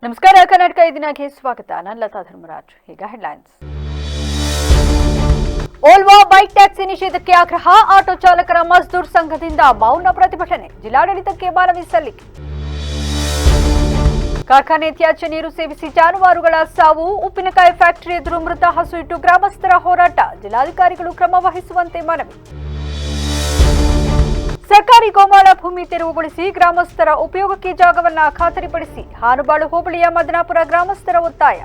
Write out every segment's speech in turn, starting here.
ನಮಸ್ಕಾರ ಕರ್ನಾಟಕ ಇದೀನಾಗೆ ಸ್ವಾಗತ. ನಾನು ಲತಾ ಧರ್ಮರಾಜ್. ಈಗ ಹೆಡ್ಲೈನ್ಸ್. ಓಲ್ವಾ ಬೈಕ್ ಟ್ಯಾಕ್ಸಿ ನಿಷೇಧಕ್ಕೆ ಆಗ್ರಹ. ಆಟೋ ಚಾಲಕರ ಮಜ್ದೂರ್ ಸಂಘದಿಂದ ಮೌನ ಪ್ರತಿಭಟನೆ. ಜಿಲ್ಲಾಡಳಿತಕ್ಕೆ ಮನವಿ ಸಲ್ಲಿಕೆ. ಕಾರ್ಖಾನೆ ತ್ಯಾಜ್ಯ ನೀರು ಸೇವಿಸಿ ಜಾನುವಾರುಗಳ ಸಾವು. ಉಪ್ಪಿನಕಾಯಿ ಫ್ಯಾಕ್ಟರಿ ಎದುರು ಮೃತ ಹಸು ಇಟ್ಟು ಗ್ರಾಮಸ್ಥರ ಹೋರಾಟ. ಜಿಲ್ಲಾಧಿಕಾರಿಗಳು ಕ್ರಮ ವಹಿಸುವಂತೆ ಮನವಿ. ಸರ್ಕಾರಿ ಗೋಮಾಳ ಭೂಮಿ ತೆರವುಗೊಳಿಸಿ ಗ್ರಾಮಸ್ಥರ ಉಪಯೋಗಕ್ಕೆ ಜಾಗವನ್ನು ಖಾತರಿಪಡಿಸಿ. ಹಾನುಬಾಳು ಹೋಬಳಿಯ ಮದನಾಪುರ ಗ್ರಾಮಸ್ಥರ ಒತ್ತಾಯ.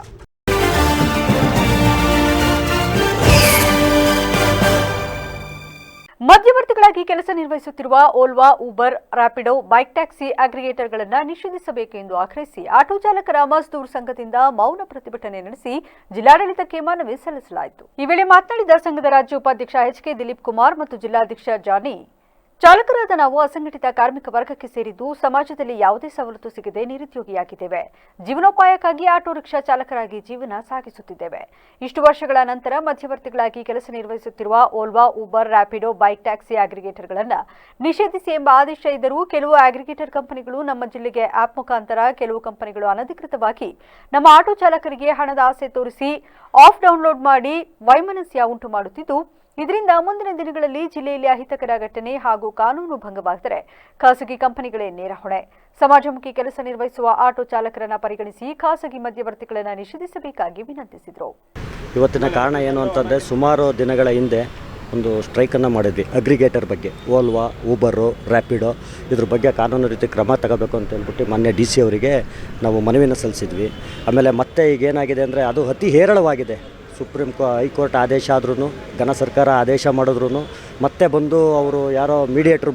ಮಧ್ಯವರ್ತಿಗಳಾಗಿ ಕೆಲಸ ನಿರ್ವಹಿಸುತ್ತಿರುವ ಓಲ್ವಾ, ಊಬರ್, ರ್ಯಾಪಿಡೋ, ಬೈಕ್ ಟ್ಯಾಕ್ಸಿ ಅಗ್ರಿಗೇಟರ್ಗಳನ್ನು ನಿಷೇಧಿಸಬೇಕು ಎಂದು ಆಗ್ರಹಿಸಿ ಆಟೋ ಚಾಲಕರ ಮಜ್ದೂರ್ ಸಂಘದಿಂದ ಮೌನ ಪ್ರತಿಭಟನೆ ನಡೆಸಿ ಜಿಲ್ಲಾಡಳಿತಕ್ಕೆ ಮನವಿ ಸಲ್ಲಿಸಲಾಯಿತು. ಈ ವೇಳೆ ಮಾತನಾಡಿದ ಸಂಘದ ರಾಜ್ಯ ಉಪಾಧ್ಯಕ್ಷ ಎಚ್.ಕೆ. ದಿಲೀಪ್ ಕುಮಾರ್ ಮತ್ತು ಜಿಲ್ಲಾಧ್ಯಕ್ಷ ಜಾನಿ, ಚಾಲಕರಾದ ನಾವು ಅಸಂಘಟಿತ ಕಾರ್ಮಿಕ ವರ್ಗಕ್ಕೆ ಸೇರಿದ್ದು ಸಮಾಜದಲ್ಲಿ ಯಾವುದೇ ಸವಲತ್ತು ಸಿಗದೆ ನಿರುದ್ಯೋಗಿಯಾಗಿದ್ದೇವೆ. ಜೀವನೋಪಾಯಕ್ಕಾಗಿ ಆಟೋ ರಿಕ್ಷಾ ಚಾಲಕರಾಗಿ ಜೀವನ ಸಾಗಿಸುತ್ತಿದ್ದೇವೆ. ಇಷ್ಟು ವರ್ಷಗಳ ನಂತರ ಮಧ್ಯವರ್ತಿಗಳಾಗಿ ಕೆಲಸ ನಿರ್ವಹಿಸುತ್ತಿರುವ ಓಲ್ವಾ, ಊಬರ್, ರ್ಯಾಪಿಡೋ, ಬೈಕ್ ಟ್ಯಾಕ್ಸಿ ಅಗ್ರಿಗೇಟರ್ಗಳನ್ನು ನಿಷೇಧಿಸಿ ಎಂಬ ಆದೇಶ ಇದ್ದರೂ ಕೆಲವು ಅಗ್ರಿಗೇಟರ್ ಕಂಪನಿಗಳು ನಮ್ಮ ಜಿಲ್ಲೆಗೆ ಆಪ್ ಮುಖಾಂತರ, ಕೆಲವು ಕಂಪನಿಗಳು ಅನಧಿಕೃತವಾಗಿ ನಮ್ಮ ಆಟೋ ಚಾಲಕರಿಗೆ ಹಣದ ಆಸೆ ತೋರಿಸಿ ಆಫ್ ಡೌನ್ಲೋಡ್ ಮಾಡಿ ವೈಮನಸ್ಯ ಉಂಟು ಮಾಡುತ್ತಿದ್ದು, ಇದರಿಂದ ಮುಂದಿನ ದಿನಗಳಲ್ಲಿ ಜಿಲ್ಲೆಯಲ್ಲಿ ಅಹಿತಕರ ಘಟನೆ ಹಾಗೂ ಕಾನೂನು ಭಂಗವಾದರೆ ಖಾಸಗಿ ಕಂಪನಿಗಳೇ ನೇರ ಹೊಣೆ. ಸಮಾಜಮುಖಿ ಕೆಲಸ ನಿರ್ವಹಿಸುವ ಆಟೋ ಚಾಲಕರನ್ನು ಪರಿಗಣಿಸಿ ಖಾಸಗಿ ಮಧ್ಯವರ್ತಿಗಳನ್ನು ನಿಷೇಧಿಸಬೇಕಾಗಿ ವಿನಂತಿಸಿದರು. ಇವತ್ತಿನ ಕಾರಣ ಏನು ಅಂತಂದರೆ, ಸುಮಾರು ದಿನಗಳ ಹಿಂದೆ ಒಂದು ಸ್ಟ್ರೈಕನ್ನು ಮಾಡಿದ್ವಿ ಅಗ್ರಿಗೇಟರ್ ಬಗ್ಗೆ. ಓಲ್ವಾ, ಊಬರು, ರ್ಯಾಪಿಡೋ ಇದ್ರ ಬಗ್ಗೆ ಕಾನೂನು ರೀತಿ ಕ್ರಮ ತಗೋಬೇಕು ಅಂತ ಹೇಳ್ಬಿಟ್ಟು ಮೊನ್ನೆ DC ಅವರಿಗೆ ನಾವು ಮನವಿನ ಸಲ್ಲಿಸಿದ್ವಿ. ಆಮೇಲೆ ಮತ್ತೆ ಈಗ ಏನಾಗಿದೆ ಅಂದರೆ, ಅದು ಅತಿ ಹೇರಳವಾಗಿದೆ. ಹೈಕೋರ್ಟ್ ಆದೇಶ ಆದ್ರೂ, ಘನ ಸರ್ಕಾರ ಆದೇಶ ಮಾಡಿದ್ರು ಮತ್ತೆ ಬಂದು ಅವರು ಯಾರೋ ಮೀಡಿಯೇಟ್ರು,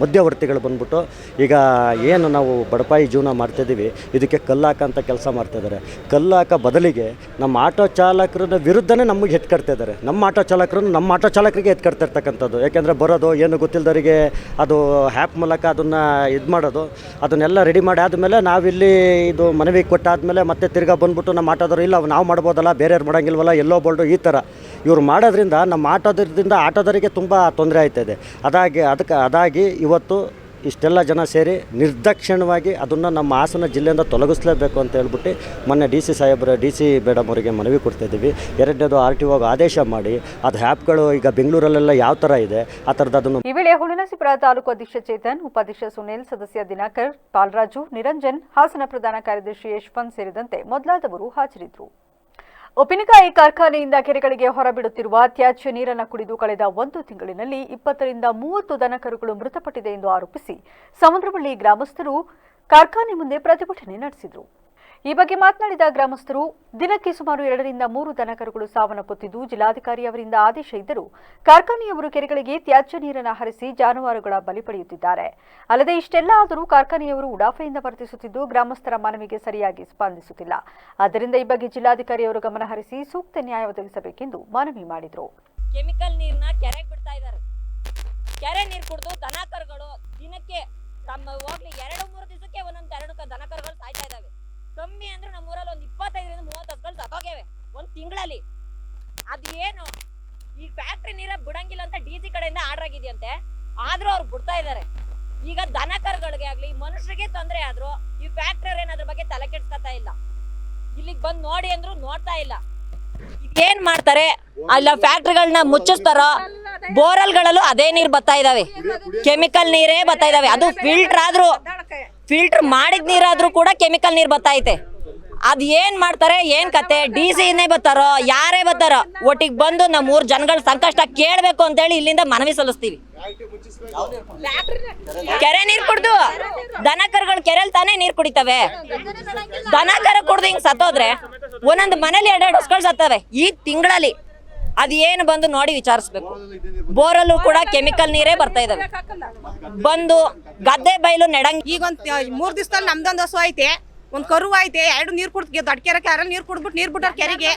ಮಧ್ಯವರ್ತಿಗಳು ಬಂದ್ಬಿಟ್ಟು ಈಗ ಏನು ನಾವು ಬಡಪಾಯಿ ಜೀವನ ಮಾಡ್ತಿದ್ದೀವಿ, ಇದಕ್ಕೆ ಕಲ್ಲಾಕಂತ ಕೆಲಸ ಮಾಡ್ತಾಯಿದ್ದಾರೆ. ಕಲ್ಲಾಕ ಬದಲಿಗೆ ನಮ್ಮ ಆಟೋ ಚಾಲಕರ ವಿರುದ್ಧನೇ ನಮಗೆ ಎತ್ಕಡ್ತಿದ್ದಾರೆ. ನಮ್ಮ ಆಟೋ ಚಾಲಕರಿಗೆ ಎತ್ಕಡ್ತಿರ್ತಕ್ಕಂಥದ್ದು. ಯಾಕೆಂದರೆ ಬರೋದು ಏನು ಗೊತ್ತಿಲ್ಲದವರಿಗೆ ಅದು ಆ್ಯಪ್ ಮೂಲಕ ಅದನ್ನು ಇದು ಮಾಡೋದು, ಅದನ್ನೆಲ್ಲ ರೆಡಿ ಮಾಡಿ ಆದಮೇಲೆ ನಾವಿಲ್ಲಿ ಇದು ಮನವಿ ಕೊಟ್ಟಾದಮೇಲೆ ಮತ್ತೆ ತಿರ್ಗಾ ಬಂದ್ಬಿಟ್ಟು ನಮ್ಮ ಆಟೋದವರು ಇಲ್ಲ ನಾವು ಮಾಡ್ಬೋದಲ್ಲ, ಬೇರೆಯವ್ರು ಮಾಡೋಂಗಿಲ್ವಲ್ಲ, ಎಲ್ಲೋ ಬೋಲ್ಡು ಈ ಥರ ಇವ್ರು ಮಾಡೋದ್ರಿಂದ ನಮ್ಮ ಆಟೋದವರಿಗೆ ತುಂಬ ತೊಂದರೆ ಆಯ್ತಾಯಿದೆ. ಅದಾಗಿ ಇವತ್ತು ಇಷ್ಟೆಲ್ಲ ಜನ ಸೇರಿ ನಿರ್ದಾಕ್ಷಿಣ್ಯವಾಗಿ ಅದನ್ನು ನಮ್ಮ ಹಾಸನ ಜಿಲ್ಲೆಯಿಂದ ತೊಲಗಿಸಲೇಬೇಕು ಅಂತ ಹೇಳ್ಬಿಟ್ಟು ಮೊನ್ನೆ DC ಮೇಡಮ್ ಅವರಿಗೆ ಮನವಿ ಕೊಡ್ತಾಯಿದ್ದೀವಿ. ಎರಡನೇದು RTO ಆದೇಶ ಮಾಡಿ ಅದು ಆ್ಯಪ್ಗಳು ಈಗ ಬೆಂಗಳೂರಲ್ಲೆಲ್ಲ ಯಾವ ಥರ ಇದೆ ಆ ಥರದ್ದು ಅದನ್ನು. ಈ ವೇಳೆ ಹುಲಿನಸಿಪುರ ತಾಲೂಕು ಅಧ್ಯಕ್ಷ ಚೇತನ್, ಉಪಾಧ್ಯಕ್ಷ ಸುನಿಲ್, ಸದಸ್ಯ ದಿನಾಕರ್, ಪಾಲ್ರಾಜು, ನಿರಂಜನ್, ಹಾಸನ ಪ್ರಧಾನ ಕಾರ್ಯದರ್ಶಿ ಯಶವಂತ್ ಸೇರಿದಂತೆ ಮೊದಲಾದವರು ಹಾಜರಿದ್ದರು. ಉಪ್ಪಿನಕಾಯಿ ಕಾರ್ಖಾನೆಯಿಂದ ಕೆರೆಗಳಿಗೆ ಹೊರಬಿಡುತ್ತಿರುವ ತ್ಯಾಜ್ಯ ನೀರನ್ನು ಕುಡಿದು ಕಳೆದ 1 ತಿಂಗಳಿನಲ್ಲಿ 20 ರಿಂದ 30 ದನಕರುಗಳು ಮೃತಪಟ್ಟಿದೆ ಎಂದು ಆರೋಪಿಸಿ ಸಮುದ್ರಬಳ್ಳಿ ಗ್ರಾಮಸ್ಥರು ಕಾರ್ಖಾನೆ ಮುಂದೆ ಪ್ರತಿಭಟನೆ ನಡೆಸಿದರು. ಈ ಬಗ್ಗೆ ಮಾತನಾಡಿದ ಗ್ರಾಮಸ್ಥರು, ದಿನಕ್ಕೆ ಸುಮಾರು 2 ರಿಂದ 3 ದನಕರುಗಳು ಸಾವನ್ನಪ್ಪುತ್ತಿದ್ದು, ಜಿಲ್ಲಾಧಿಕಾರಿ ಅವರಿಂದ ಆದೇಶ ಇದ್ದರೂ ಕಾರ್ಖಾನೆಯವರು ಕೆರೆಗಳಿಗೆ ತ್ಯಾಜ್ಯ ನೀರನ್ನು ಹರಿಸಿ ಜಾನುವಾರುಗಳ ಬಲಿ ಪಡೆಯುತ್ತಿದ್ದಾರೆ. ಅಲ್ಲದೆ ಇಷ್ಟೆಲ್ಲ ಆದರೂ ಕಾರ್ಖಾನೆಯವರು ಉಡಾಫೆಯಿಂದ ವರ್ತಿಸುತ್ತಿದ್ದು, ಗ್ರಾಮಸ್ಥರ ಮನವಿಗೆ ಸರಿಯಾಗಿ ಸ್ಪಂದಿಸುತ್ತಿಲ್ಲ. ಆದ್ದರಿಂದ ಈ ಬಗ್ಗೆ ಜಿಲ್ಲಾಧಿಕಾರಿಯವರು ಗಮನ ಹರಿಸಿ ಸೂಕ್ತ ನ್ಯಾಯ ಒದಗಿಸಬೇಕೆಂದು ಮನವಿ ಮಾಡಿದರು. ಕೆಮಿಕಲ್ ನೀರನ್ನ ಕೆರೆಗೆ ಬಿಡ್ತಾ ಇದ್ದಾರೆ. ಕೆರೆ ನೀರು ಕುಡಿದು ದನಕರುಗಳು ದಿನಕ್ಕೆ ಹೋಗ್ಲಿ 2-3 ದಿವಸಕ್ಕೆ ಒಂದೊಂದು 2 ದನಕರುಗಳು ಸಾಯ್ತಾ ಇದಾವೆ. ಕಮ್ಮಿ ಅಂದ್ರೆ ನಮ್ಮೂರಲ್ಲಿ ಒಂದು 25 ರಿಂದ 30 ಹಸುಗಳು ಸತ್ತೋಗಿವೆ ಒಂದು ತಿಂಗಳಲ್ಲಿ. ಅದೇನು ಈ ಫ್ಯಾಕ್ಟ್ರಿ ನೀರ ಬಿಡಂಗಿಲ್ಲ ಅಂತ DC ಕಡೆಯಿಂದ ಆರ್ಡರ್ ಆಗಿದೆಯಂತೆ, ಆದ್ರೂ ಅವ್ರು ಬಿಡ್ತಾ ಇದ್ದಾರೆ. ಈಗ ದನಕರುಗಳಿಗೆ ಆಗ್ಲಿ ಮನುಷ್ಯರಿಗೆ ತೊಂದರೆ ಆದ್ರೂ ಈ ಫ್ಯಾಕ್ಟ್ರಿ ಏನಾದ್ರ ಬಗ್ಗೆ ತಲೆ ಕೆಡ್ಸ್ಕೊತಾ ಇಲ್ಲ. ಇಲ್ಲಿಗೆ ಬಂದು ನೋಡಿ ಅಂದ್ರು ನೋಡ್ತಾ ಇಲ್ಲ. ಏನ್ ಮಾಡ್ತಾರೆ, ಅಲ್ಲ ಫ್ಯಾಕ್ಟ್ರಿಗಳನ್ನ ಮುಚ್ಚಿಸ್ತಾರೋ, ಬೋರಲ್ಗಳಲ್ಲೂ ಅದೇ ನೀರು ಬರ್ತಾ ಇದಾವೆ, ಕೆಮಿಕಲ್ ನೀರೇ ಬರ್ತಾ ಇದಾವೆ. ಅದು ಫಿಲ್ಟರ್ ಮಾಡಿದ ನೀರಾದ್ರೂ ಕೂಡ ಕೆಮಿಕಲ್ ನೀರು ಬರ್ತಾ ಐತೆ. ಅದ್ ಏನ್ ಮಾಡ್ತಾರೆ, ಏನ್ ಕತೆ, DC-ನೇ ಬರ್ತಾರೋ ಯಾರೇ ಬರ್ತಾರೋ ಒಟ್ಟಿಗೆ ಬಂದು ನಮ್ಮ ಊರ್ ಜನಗಳ ಸಂಕಷ್ಟ ಕೇಳ್ಬೇಕು ಅಂತೇಳಿ ಇಲ್ಲಿಂದ ಮನವಿ ಸಲ್ಲಿಸ್ತೀವಿ. ಕೆರೆ ನೀರ್ ಕುಡ್ದು ದನಕರುಗಳು ಕೆರೆಲ್ ತಾನೇ ನೀರ್ ಕುಡಿತವೆ. ದನಕರ ಕುಡ್ದು ಹಿಂಗ್ ಸತ್ತೋದ್ರೆ ಒಂದೊಂದು ಮನೇಲಿ 2 ಹಸುಗಳು ಸತ್ತವೆ ಈ ತಿಂಗಳಲ್ಲಿ. ಅದ್ ಏನು ಬಂದು ನೋಡಿ ವಿಚಾರಿಸ್ಬೇಕು. ಬೋರಲ್ಲೂ ಕೂಡ ಕೆಮಿಕಲ್ ನೀರೇ ಬರ್ತಾ ಇದಾವೆ. ಬಂದು ಗದ್ದೆ ಬೈಲು ನೆಡಂಗ್. ಈಗ 3 ದಿವಸದಲ್ಲಿ ನಮ್ದೊಂದು ಹಸು ಐತೆ, ಒಂದ್ ಕರು ಐತೆ, 2 ನೀರ್ ಕುಡ್ದು ದೊಡ್ಡ ಕೆರೆಗೆ ಯಾರಲ್ಲಿ ನೀರ್ ಬಿಟ್ಟಾರ ಕೆರೆಗೆ.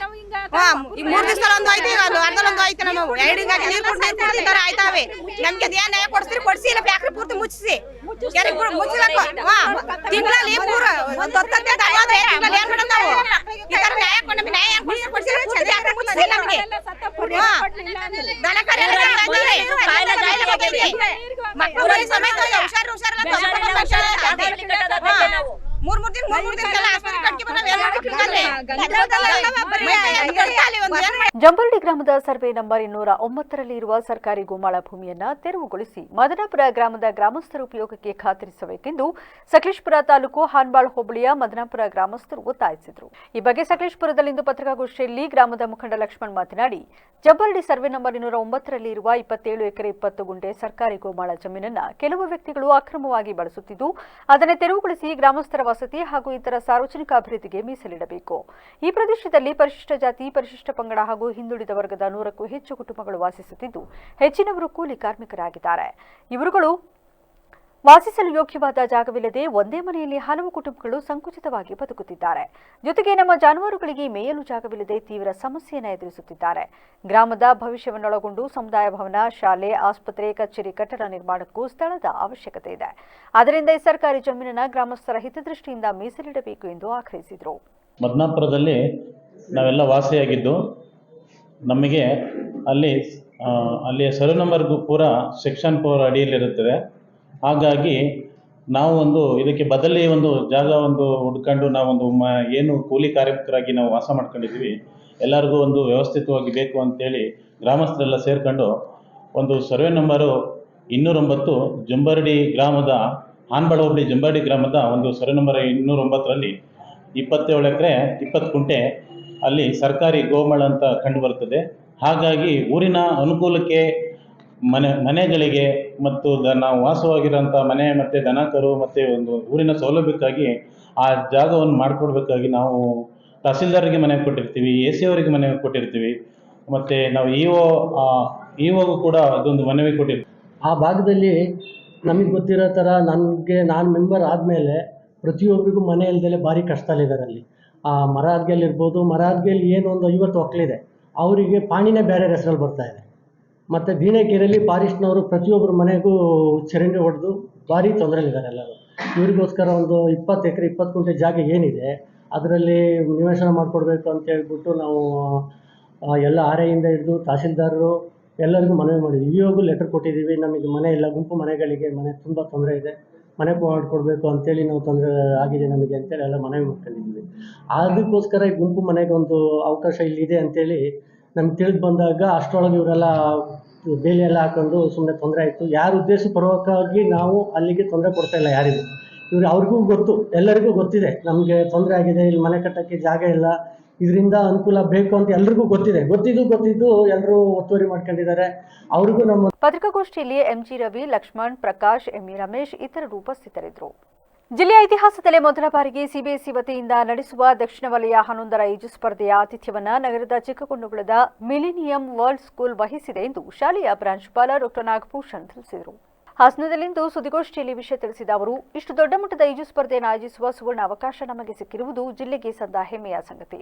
ಈಗ 3 ದಿವಸದಲ್ಲಿ ಒಂದು ಐತೆ, ಅರ್ಧಲ್ಲೊಂದು ಐತೆ. ನಮ್ಮ ಎರಡಿಂಗಾಗಿ ನೀರ್ ಕುಡ್ದಿದ್ದಾರೆ ಆಯ್ತಾವೆ. ನಮ್ಗೆ ಅದ್ ಏನ್ ಕೊಡ್ಸ್ತೀರಿ ಕೊಡ್ಸಿ, ಇಲ್ಲ ಫ್ಯಾಕ್ಟ್ರಿ ಪೂರ್ತಿ ಮುಚ್ಚಿಸಿ ಕೆರೆಗೆ ಮುಚ್ಚಬೇಕು. ತಿಂಗಳಲ್ಲಿ ಏನ್ ಮೇಡಮ್ ನಾವು ಈ ತರ ನ್ಯಾಯ ಕೊಡ್ಸಿಲ್ಲ ನಮ್ಗೆ. ಮೂರ್ ದಿನಕ್ಕೆಲ್ಲ ಆಸ್ಪತ್ರೆ ಕಟ್ಟಿ ಬರೋದು ಏನ್ ಮಾಡ್ಬೇಕಂದ್ರೆ? ಜಂಬಲ್ಡಿ ಗ್ರಾಮದ ಸರ್ವೆ ನಂಬರ್ 209ರಲ್ಲಿ ಇರುವ ಸರ್ಕಾರಿ ಗೋಮಾಳ ಭೂಮಿಯನ್ನ ತೆರವುಗೊಳಿಸಿ ಮದನಾಪುರ ಗ್ರಾಮದ ಗ್ರಾಮಸ್ಥರ ಉಪಯೋಗಕ್ಕೆ ಖಾತರಿಸಬೇಕೆಂದು ಸಕಲೇಶಪುರ ತಾಲೂಕು ಹಾನ್ಬಾಳ್ ಹೋಬಳಿಯ ಮದನಾಪುರ ಗ್ರಾಮಸ್ಥರು ಒತ್ತಾಯಿಸಿದರು. ಈ ಬಗ್ಗೆ ಸಕಲೇಶಪುರದಲ್ಲಿಂದು ಪತ್ರಿಕಾಗೋಷ್ಠಿಯಲ್ಲಿ ಗ್ರಾಮದ ಮುಖಂಡ ಲಕ್ಷ್ಮಣ್ ಮಾತನಾಡಿ, ಜಂಬಲ್ಡಿ ಸರ್ವೆ ನಂಬರ್ 209ರಲ್ಲಿ ಇರುವ 27 ಎಕರೆ 20 ಗುಂಟೆ ಸರ್ಕಾರಿ ಗೋಮಾಳ ಜಮೀನನ್ನ ಕೆಲವು ವ್ಯಕ್ತಿಗಳು ಅಕ್ರಮವಾಗಿ ಬಳಸುತ್ತಿದ್ದು ಅದನ್ನು ತೆರವುಗೊಳಿಸಿ ಗ್ರಾಮಸ್ಥರ ವಸತಿ ಹಾಗೂ ಇತರ ಸಾರ್ವಜನಿಕ ಅಭಿವೃದ್ಧಿಗೆ ಮೀಸಲಿಡಬೇಕು. ಈ ಪ್ರದೇಶದಲ್ಲಿ ಪರಿಶಿಷ್ಟ ಜಾತಿ, ಪರಿಶಿಷ್ಟ ಪಂಗಡ ಹಾಗೂ ಹಿಂದುಳಿದ ವರ್ಗದ 100ಕ್ಕೂ ಹೆಚ್ಚು ಕುಟುಂಬಗಳು ವಾಸಿಸುತ್ತಿದ್ದು ಹೆಚ್ಚಿನವರು ಕೂಲಿ ಕಾರ್ಮಿಕರಾಗಿದ್ದಾರೆ. ಇವರುಗಳು ವಾಸಿಸಲು ಯೋಗ್ಯವಾದ ಜಾಗವಿಲ್ಲದೆ ಒಂದೇ ಮನೆಯಲ್ಲಿ ಹಲವು ಕುಟುಂಬಗಳು ಸಂಕುಚಿತವಾಗಿ ಬದುಕುತ್ತಿದ್ದಾರೆ. ಜೊತೆಗೆ ನಮ್ಮ ಜಾನುವಾರುಗಳಿಗೆ ಮೇಯಲು ಜಾಗವಿಲ್ಲದೆ ತೀವ್ರ ಸಮಸ್ಯೆಯನ್ನು ಎದುರಿಸುತ್ತಿದ್ದಾರೆ. ಗ್ರಾಮದ ಭವಿಷ್ಯವನ್ನೊಳಗೊಂಡು ಸಮುದಾಯ ಭವನ, ಶಾಲೆ, ಆಸ್ಪತ್ರೆ, ಕಚೇರಿ ಕಟ್ಟಡ ನಿರ್ಮಾಣಕ್ಕೂ ಸ್ಥಳದ ಅವಶ್ಯಕತೆ ಇದೆ. ಆದ್ದರಿಂದ ಈ ಸರ್ಕಾರಿ ಜಮೀನನ್ನು ಗ್ರಾಮಸ್ಥರ ಹಿತದೃಷ್ಟಿಯಿಂದ ಮೀಸಲಿಡಬೇಕು ಎಂದು ಆಗ್ರಹಿಸಿದರು. ಮದನಾಪುರದಲ್ಲಿ ನಾವೆಲ್ಲ ವಾಸಿಯಾಗಿದ್ದು ನಮಗೆ ಅಲ್ಲಿ ಸರ್ವೆ ನಂಬರ್ಗೂ ಪೂರ ಸೆಕ್ಷನ್ 4 ಅಡಿಯಲ್ಲಿರುತ್ತದೆ. ಹಾಗಾಗಿ ನಾವು ಇದಕ್ಕೆ ಬದಲಿ ಜಾಗ ಹುಡ್ಕೊಂಡು ನಾವೊಂದು ಏನು ಕೂಲಿ ಕಾರ್ಮಿಕರಾಗಿ ನಾವು ವಾಸ ಮಾಡ್ಕೊಂಡಿದ್ದೀವಿ, ಎಲ್ಲರಿಗೂ ವ್ಯವಸ್ಥಿತವಾಗಿ ಬೇಕು ಅಂತೇಳಿ ಗ್ರಾಮಸ್ಥರೆಲ್ಲ ಸೇರ್ಕೊಂಡು ಸರ್ವೆ ನಂಬರು 209 ಜಂಬರ್ಡಿ ಗ್ರಾಮದ ಹಾನ್ಬಾಳ್ ಹೋಬಳಿ ಜಂಬರ್ಡಿ ಗ್ರಾಮದ ಸರ್ವೆ ನಂಬರ್ 209ರಲ್ಲಿ 27 ಎಕರೆ 20 ಗುಂಟೆ ಅಲ್ಲಿ ಸರ್ಕಾರಿ ಗೋಮಾಳ ಅಂತ ಕಂಡು ಬರ್ತದೆ. ಹಾಗಾಗಿ ಊರಿನ ಅನುಕೂಲಕ್ಕೆ ಮನೆಗಳಿಗೆ ಮತ್ತು ನಾವು ವಾಸವಾಗಿರೋಂಥ ಮನೆ ಮತ್ತು ದನಕರು ಮತ್ತು ಊರಿನ ಸೌಲಭ್ಯಕ್ಕಾಗಿ ಆ ಜಾಗವನ್ನು ಮಾಡಿಕೊಡ್ಬೇಕಾಗಿ ನಾವು ತಹಸೀಲ್ದಾರಿಗೆ ಮನೆ ಕೊಟ್ಟಿರ್ತೀವಿ, AC ಅವರಿಗೆ ಮನೆ ಕೊಟ್ಟಿರ್ತೀವಿ, ಮತ್ತು ನಾವು ಇಒಗೂ ಕೂಡ ಅದೊಂದು ಮನವಿ ಕೊಟ್ಟಿರ್ತೀವಿ. ಆ ಭಾಗದಲ್ಲಿ ನಮಗೆ ಗೊತ್ತಿರೋ ಥರ ನಾನು ಮೆಂಬರ್ ಆದಮೇಲೆ ಪ್ರತಿಯೊಬ್ಬರಿಗೂ ಮನೆ ಇಲ್ದಲೆ ಭಾರಿ ಕಷ್ಟದಲ್ಲಿದ್ದಾರೆ. ಅಲ್ಲಿ ಆ ಮರ ಹದ್ಗೆಲ್ಲಿರ್ಬೋದು, ಮರ ಹದ್ಗೆಲ್ಲಿ ಏನು 50 ಒಕ್ಕಲಿದೆ, ಅವರಿಗೆ ಪಾಣಿನೇ ಬೇರೆ ಹೆಸರಲ್ಲಿ ಬರ್ತಾಯಿದೆ. ಮತ್ತು ದೀನಕೆರೆಯಲ್ಲಿ ಫಾರೆಸ್ಟ್ನವರು ಪ್ರತಿಯೊಬ್ಬರ ಮನೆಗೂ ಚರಂಡಿ ಹೊಡೆದು ಭಾರಿ ತೊಂದರೆಲಿದ್ದಾರೆ ಎಲ್ಲರೂ. ಇವರಿಗೋಸ್ಕರ 20 ಎಕರೆ 20 ಗುಂಟೆ ಜಾಗ ಏನಿದೆ ಅದರಲ್ಲಿ ನಿವೇಶನ ಮಾಡಿಕೊಡ್ಬೇಕು ಅಂತ ಹೇಳ್ಬಿಟ್ಟು ನಾವು ಎಲ್ಲ ಆರೆಯಿಂದ ಹಿಡಿದು ತಹಸೀಲ್ದಾರರು ಎಲ್ಲರಿಗೂ ಮನವಿ ಮಾಡಿದ್ವಿ. ಇವಾಗೂ ಲೆಟರ್ ಕೊಟ್ಟಿದ್ದೀವಿ, ನಮಗೆ ಮನೆ ಇಲ್ಲ, ಗುಂಪು ಮನೆಗಳಿಗೆ ಮನೆ ತುಂಬ ತೊಂದರೆ ಇದೆ, ಮನೆ ಮಾಡಿಕೊಡ್ಬೇಕು ಅಂತೇಳಿ ನಾವು ತೊಂದರೆ ಆಗಿದೆ ನಮಗೆ ಅಂತೇಳಿ ಎಲ್ಲ ಮನವಿ ಮಾಡ್ಕೊಂಡಿದ್ದೀವಿ. ಅದಕ್ಕೋಸ್ಕರ ಈ ಗುಂಪು ಮನೆಗೆ ಅವಕಾಶ ಇಲ್ಲಿದೆ ಅಂತೇಳಿ ನಮ್ಗೆ ತಿಳಿದು ಬಂದಾಗ ಅಷ್ಟರೊಳಗೆ ಇವರೆಲ್ಲ ಬೇಲಿ ಎಲ್ಲ ಹಾಕೊಂಡು ಸುಮ್ಮನೆ ತೊಂದರೆ ಆಯಿತು. ಯಾರ ಉದ್ದೇಶಪೂರ್ವಕವಾಗಿ ನಾವು ಅಲ್ಲಿಗೆ ತೊಂದರೆ ಕೊಡ್ತಾಯಿಲ್ಲ ಯಾರಿಗೂ. ಅವ್ರಿಗೂ ಗೊತ್ತು, ಎಲ್ಲರಿಗೂ ಗೊತ್ತಿದೆ ನಮಗೆ ತೊಂದರೆ ಆಗಿದೆ, ಇಲ್ಲಿ ಮನೆ ಕಟ್ಟೋಕ್ಕೆ ಜಾಗ ಇಲ್ಲ, ಇದರಿಂದ ಅನುಕೂಲ ಬೇಕು ಅಂತ ಎಲ್ರಿಗೂ ಗೊತ್ತಿದ್ದು ಎಲ್ಲರೂ ಒತ್ತುವರಿ ಮಾಡ್ಕೊಂಡಿದ್ದಾರೆ. ಅವ್ರಿಗೂ ನಮ್ಮ ಪತ್ರಿಕಾಗೋಷ್ಠಿಯಲ್ಲಿ MG ರವಿ, ಲಕ್ಷ್ಮಣ್, ಪ್ರಕಾಶ್, ME ರಮೇಶ್ ಇತರರು ಉಪಸ್ಥಿತರಿದ್ದರು. ಜಿಲ್ಲೆಯ ಇತಿಹಾಸದಲ್ಲೇ ಮೊದಲ ಬಾರಿಗೆ CBSE ವತಿಯಿಂದ ನಡೆಸುವ ದಕ್ಷಿಣ ವಲಯ 11ರ ಈಜು ಸ್ಪರ್ಧೆಯ ಆತಿಥ್ಯವನ್ನು ನಗರದ ಚಿಕ್ಕಕೊಂಡುಗುಳದ ಮಿಲಿನಿಯಂ ವರ್ಲ್ಡ್ ಸ್ಕೂಲ್ ವಹಿಸಿದೆ ಎಂದು ಶಾಲೆಯ ಪ್ರಾಂಶುಪಾಲ ಡಾ ನಾಗಭೂಷಣ್ ತಿಳಿಸಿದರು. ಹಾಸನದಲ್ಲಿಂದು ಸುದ್ದಿಗೋಷ್ಠಿಯಲ್ಲಿ ವಿಷಯ ತಿಳಿಸಿದ ಅವರು, ಇಷ್ಟು ದೊಡ್ಡ ಮಟ್ಟದ ಈಜು ಸ್ಪರ್ಧೆಯನ್ನು ಆಯೋಜಿಸುವ ಸುವರ್ಣ ಅವಕಾಶ ನಮಗೆ ಸಿಕ್ಕಿರುವುದು ಜಿಲ್ಲೆಗೆ ಸಂದ ಹೆಮ್ಮೆಯ ಸಂಗತಿ.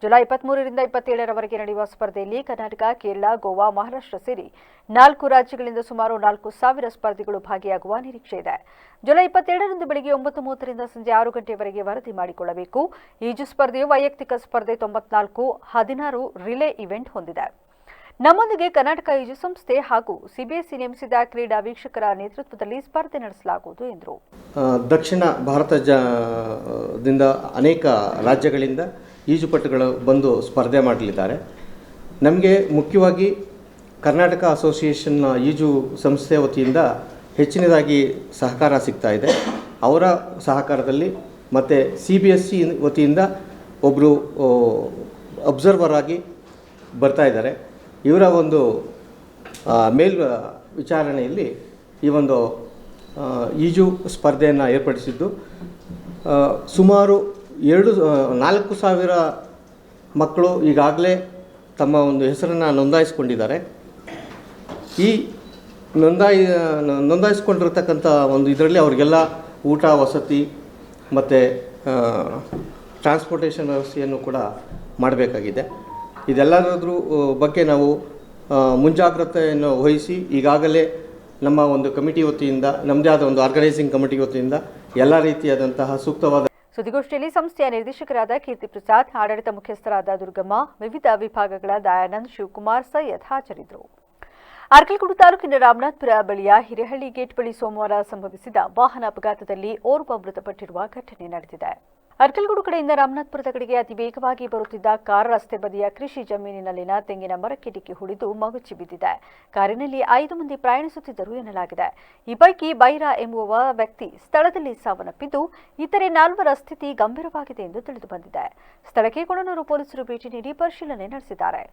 ಜುಲೈ 23ರಿಂದ 27ರವರೆಗೆ ನಡೆಯುವ ಸ್ಪರ್ಧೆಯಲ್ಲಿ ಕರ್ನಾಟಕ, ಕೇರಳ, ಗೋವಾ, ಮಹಾರಾಷ್ಟ್ರ ಸೇರಿ 4 ರಾಜ್ಯಗಳಿಂದ ಸುಮಾರು 4,000 ಸ್ಪರ್ಧಿಗಳು ಭಾಗಿಯಾಗುವ ನಿರೀಕ್ಷೆ ಇದೆ. ಜುಲೈ 22ರಂದು ಬೆಳಗ್ಗೆ 9:30ರಿಂದ ಸಂಜೆ 6 ಗಂಟೆಯವರೆಗೆ ವರದಿ ಮಾಡಿಕೊಳ್ಳಬೇಕು. ಈಜು ಸ್ಪರ್ಧೆಯು ವೈಯಕ್ತಿಕ ಸ್ಪರ್ಧೆ 94, 16 ರಿಲೇ ಇವೆಂಟ್ ಹೊಂದಿದೆ. ನಮ್ಮೊಂದಿಗೆ ಕರ್ನಾಟಕ ಈಜು ಸಂಸ್ಥೆ ಹಾಗೂ CBSE ನೇಮಿಸಿದ ಕ್ರೀಡಾ ವೀಕ್ಷಕರ ನೇತೃತ್ವದಲ್ಲಿ ಸ್ಪರ್ಧೆ ನಡೆಸಲಾಗುವುದು ಎಂದರು. ದಕ್ಷಿಣ ಭಾರತದಿಂದ ಅನೇಕ ರಾಜ್ಯಗಳಿಂದ ಈಜುಪಟುಗಳು ಬಂದು ಸ್ಪರ್ಧೆ ಮಾಡಲಿದ್ದಾರೆ. ನಮಗೆ ಮುಖ್ಯವಾಗಿ ಕರ್ನಾಟಕ ಅಸೋಸಿಯೇಷನ್ನ ಈಜು ಸಂಸ್ಥೆ ವತಿಯಿಂದ ಹೆಚ್ಚಿನದಾಗಿ ಸಹಕಾರ ಸಿಗ್ತಾ ಇದೆ. ಅವರ ಸಹಕಾರದಲ್ಲಿ ಮತ್ತು CBSE ವತಿಯಿಂದ ಒಬ್ಬರು ಅಬ್ಸರ್ವರ್ ಆಗಿ ಬರ್ತಾ ಇದ್ದಾರೆ. ಇವರ ವಿಚಾರಣೆಯಲ್ಲಿ ಈ ಈಜು ಸ್ಪರ್ಧೆಯನ್ನು ಏರ್ಪಡಿಸಿದ್ದು ಸುಮಾರು 4,000 ಮಕ್ಕಳು ಈಗಾಗಲೇ ತಮ್ಮ ಹೆಸರನ್ನು ನೋಂದಾಯಿಸ್ಕೊಂಡಿದ್ದಾರೆ. ಈ ನೋಂದಾಯಿಸ್ಕೊಂಡಿರ್ತಕ್ಕಂಥ ಇದರಲ್ಲಿ ಅವರಿಗೆಲ್ಲ ಊಟ, ವಸತಿ ಮತ್ತು ಟ್ರಾನ್ಸ್ಪೋರ್ಟೇಷನ್ ವ್ಯವಸ್ಥೆಯನ್ನು ಕೂಡ ಮಾಡಬೇಕಾಗಿದೆ. ಇದೆಲ್ಲದರ ಬಗ್ಗೆ ನಾವು ಮುಂಜಾಗ್ರತೆಯನ್ನು ವಹಿಸಿ ಈಗಾಗಲೇ ನಮ್ಮ ಕಮಿಟಿ ವತಿಯಿಂದ, ನಮ್ಮದೇ ಆದ ಆರ್ಗನೈಸಿಂಗ್ ಕಮಿಟಿ ವತಿಯಿಂದ ಎಲ್ಲ ರೀತಿಯಾದಂತಹ ಸೂಕ್ತವಾದ ಸುದ್ದಿಗೋಷ್ಠಿಯಲ್ಲಿ ಸಂಸ್ಥೆಯ ನಿರ್ದೇಶಕರಾದ ಕೀರ್ತಿ ಪ್ರಸಾದ್, ಆಡಳಿತ ಮುಖ್ಯಸ್ಥರಾದ ದುರ್ಗಮ್ಮ, ವಿವಿಧ ವಿಭಾಗಗಳ ದಯಾನಂದ್, ಶಿವಕುಮಾರ್, ಸೈಯದ್ ಹಾಜರಿದ್ದರು. ಅರ್ಕಲಗೂಡು ತಾಲೂಕಿನ ರಾಮನಾಥಪುರ ಬಳಿಯ ಹಿರೇಹಳ್ಳಿ ಗೇಟ್ ಬಳಿ ಸೋಮವಾರ ಸಂಭವಿಸಿದ ವಾಹನ ಅಪಘಾತದಲ್ಲಿ ಓರ್ವ ಮೃತಪಟ್ಟಿರುವ ಘಟನೆ ನಡೆದಿದೆ. ಅರ್ಕಲಗೂಡು ಕಡೆಯಿಂದ ರಾಮನಾಥಪುರದ ಕಡೆಗೆ ಅತಿ ವೇಗವಾಗಿ ಬರುತ್ತಿದ್ದ ಕಾರ್ ರಸ್ತೆ ಬದಿಯ ಕೃಷಿ ಜಮೀನಿನಲ್ಲಿನ ತೆಂಗಿನ ಮರಕ್ಕೆ ಡಿಕ್ಕಿ ಹೊಡೆದು ಮಗುಚಿ ಬಿದ್ದಿದೆ. ಕಾರಿನಲ್ಲಿ 5 ಮಂದಿ ಪ್ರಯಾಣಿಸುತ್ತಿದ್ದರು ಎನ್ನಲಾಗಿದೆ. ಈ ಪೈಕಿ ಬೈರಾ ಎಂಬುವ ವ್ಯಕ್ತಿ ಸ್ಥಳದಲ್ಲಿ ಸಾವನ್ನಪ್ಪಿದ್ದು, ಇತರೆ 4ರ ಸ್ಥಿತಿ ಗಂಭೀರವಾಗಿದೆ ಎಂದು ತಿಳಿದುಬಂದಿದೆ. ಸ್ಥಳಕ್ಕೆ ಕೊಣನೂರು ಪೊಲೀಸರು ಭೇಟಿ ನೀಡಿ ಪರಿಶೀಲನೆ ನಡೆಸಿದ್ದಾರೆ.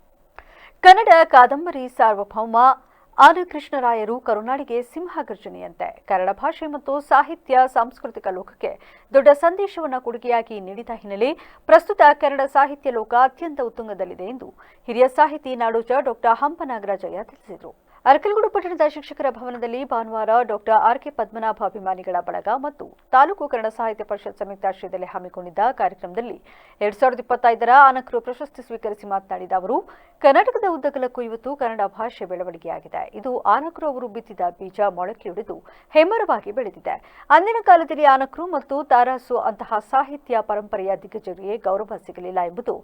ಕನ್ನಡ ಕಾದಂಬರಿ ಸಾರ್ವಭೌಮ ಆನಕೃಷ್ಣರಾಯರು ಕರುನಾಡಿಗೆ ಸಿಂಹಗರ್ಜನೆಯಂತೆ ಕನ್ನಡ ಭಾಷೆ ಮತ್ತು ಸಾಹಿತ್ಯ ಸಾಂಸ್ಕೃತಿಕ ಲೋಕಕ್ಕೆ ದೊಡ್ಡ ಸಂದೇಶವನ್ನು ಕೊಡುಗೆಯಾಗಿ ನೀಡಿದ ಹಿನ್ನೆಲೆ ಪ್ರಸ್ತುತ ಕನ್ನಡ ಸಾಹಿತ್ಯ ಲೋಕ ಅತ್ಯಂತ ಉತ್ತುಂಗದಲ್ಲಿದೆ ಎಂದು ಹಿರಿಯ ಸಾಹಿತಿ ನಾಡೋಜ ಡಾ ಹಂಪ ನಾಗರಾಜಯ್ಯ ತಿಳಿಸಿದರು. ಅರ್ಕಲಗೂಡು ಪಟ್ಟಣದ ಶಿಕ್ಷಕರ ಭವನದಲ್ಲಿ ಭಾನುವಾರ ಡಾ ಆರ್.ಕೆ. ಪದ್ಮನಾಭ ಅಭಿಮಾನಿಗಳ ಬಳಗ ಮತ್ತು ತಾಲೂಕು ಕನ್ನಡ ಸಾಹಿತ್ಯ ಪರಿಷತ್ ಸಂಯುಕ್ತಾಶ್ರಯದಲ್ಲಿ ಹಮ್ಮಿಕೊಂಡಿದ್ದ ಕಾರ್ಯಕ್ರಮದಲ್ಲಿ 2025ರ ಆನಕರು ಪ್ರಶಸ್ತಿ ಸ್ವೀಕರಿಸಿ ಮಾತನಾಡಿದ ಅವರು, ಕರ್ನಾಟಕದ ಉದ್ದಗಲಕ್ಕೂ ಇವತ್ತು ಕನ್ನಡ ಭಾಷೆ ಬೆಳವಣಿಗೆಯಾಗಿದೆ. ಇದು ಆನಕರು ಅವರು ಬಿತ್ತಿದ ಬೀಜ ಮೊಳಕೆಯೊಡೆದು ಹೆಮ್ಮರವಾಗಿ ಬೆಳೆದಿದೆ. ಅಂದಿನ ಕಾಲದಲ್ಲಿ ಆನಕರು ಮತ್ತು ತಾರಾಸು ಅಂತಹ ಸಾಹಿತ್ಯ ಪರಂಪರೆಯ ದಿಗ್ಗಜರಿಗೆ ಗೌರವ ಸಿಗಲಿಲ್ಲ ಎಂಬುದು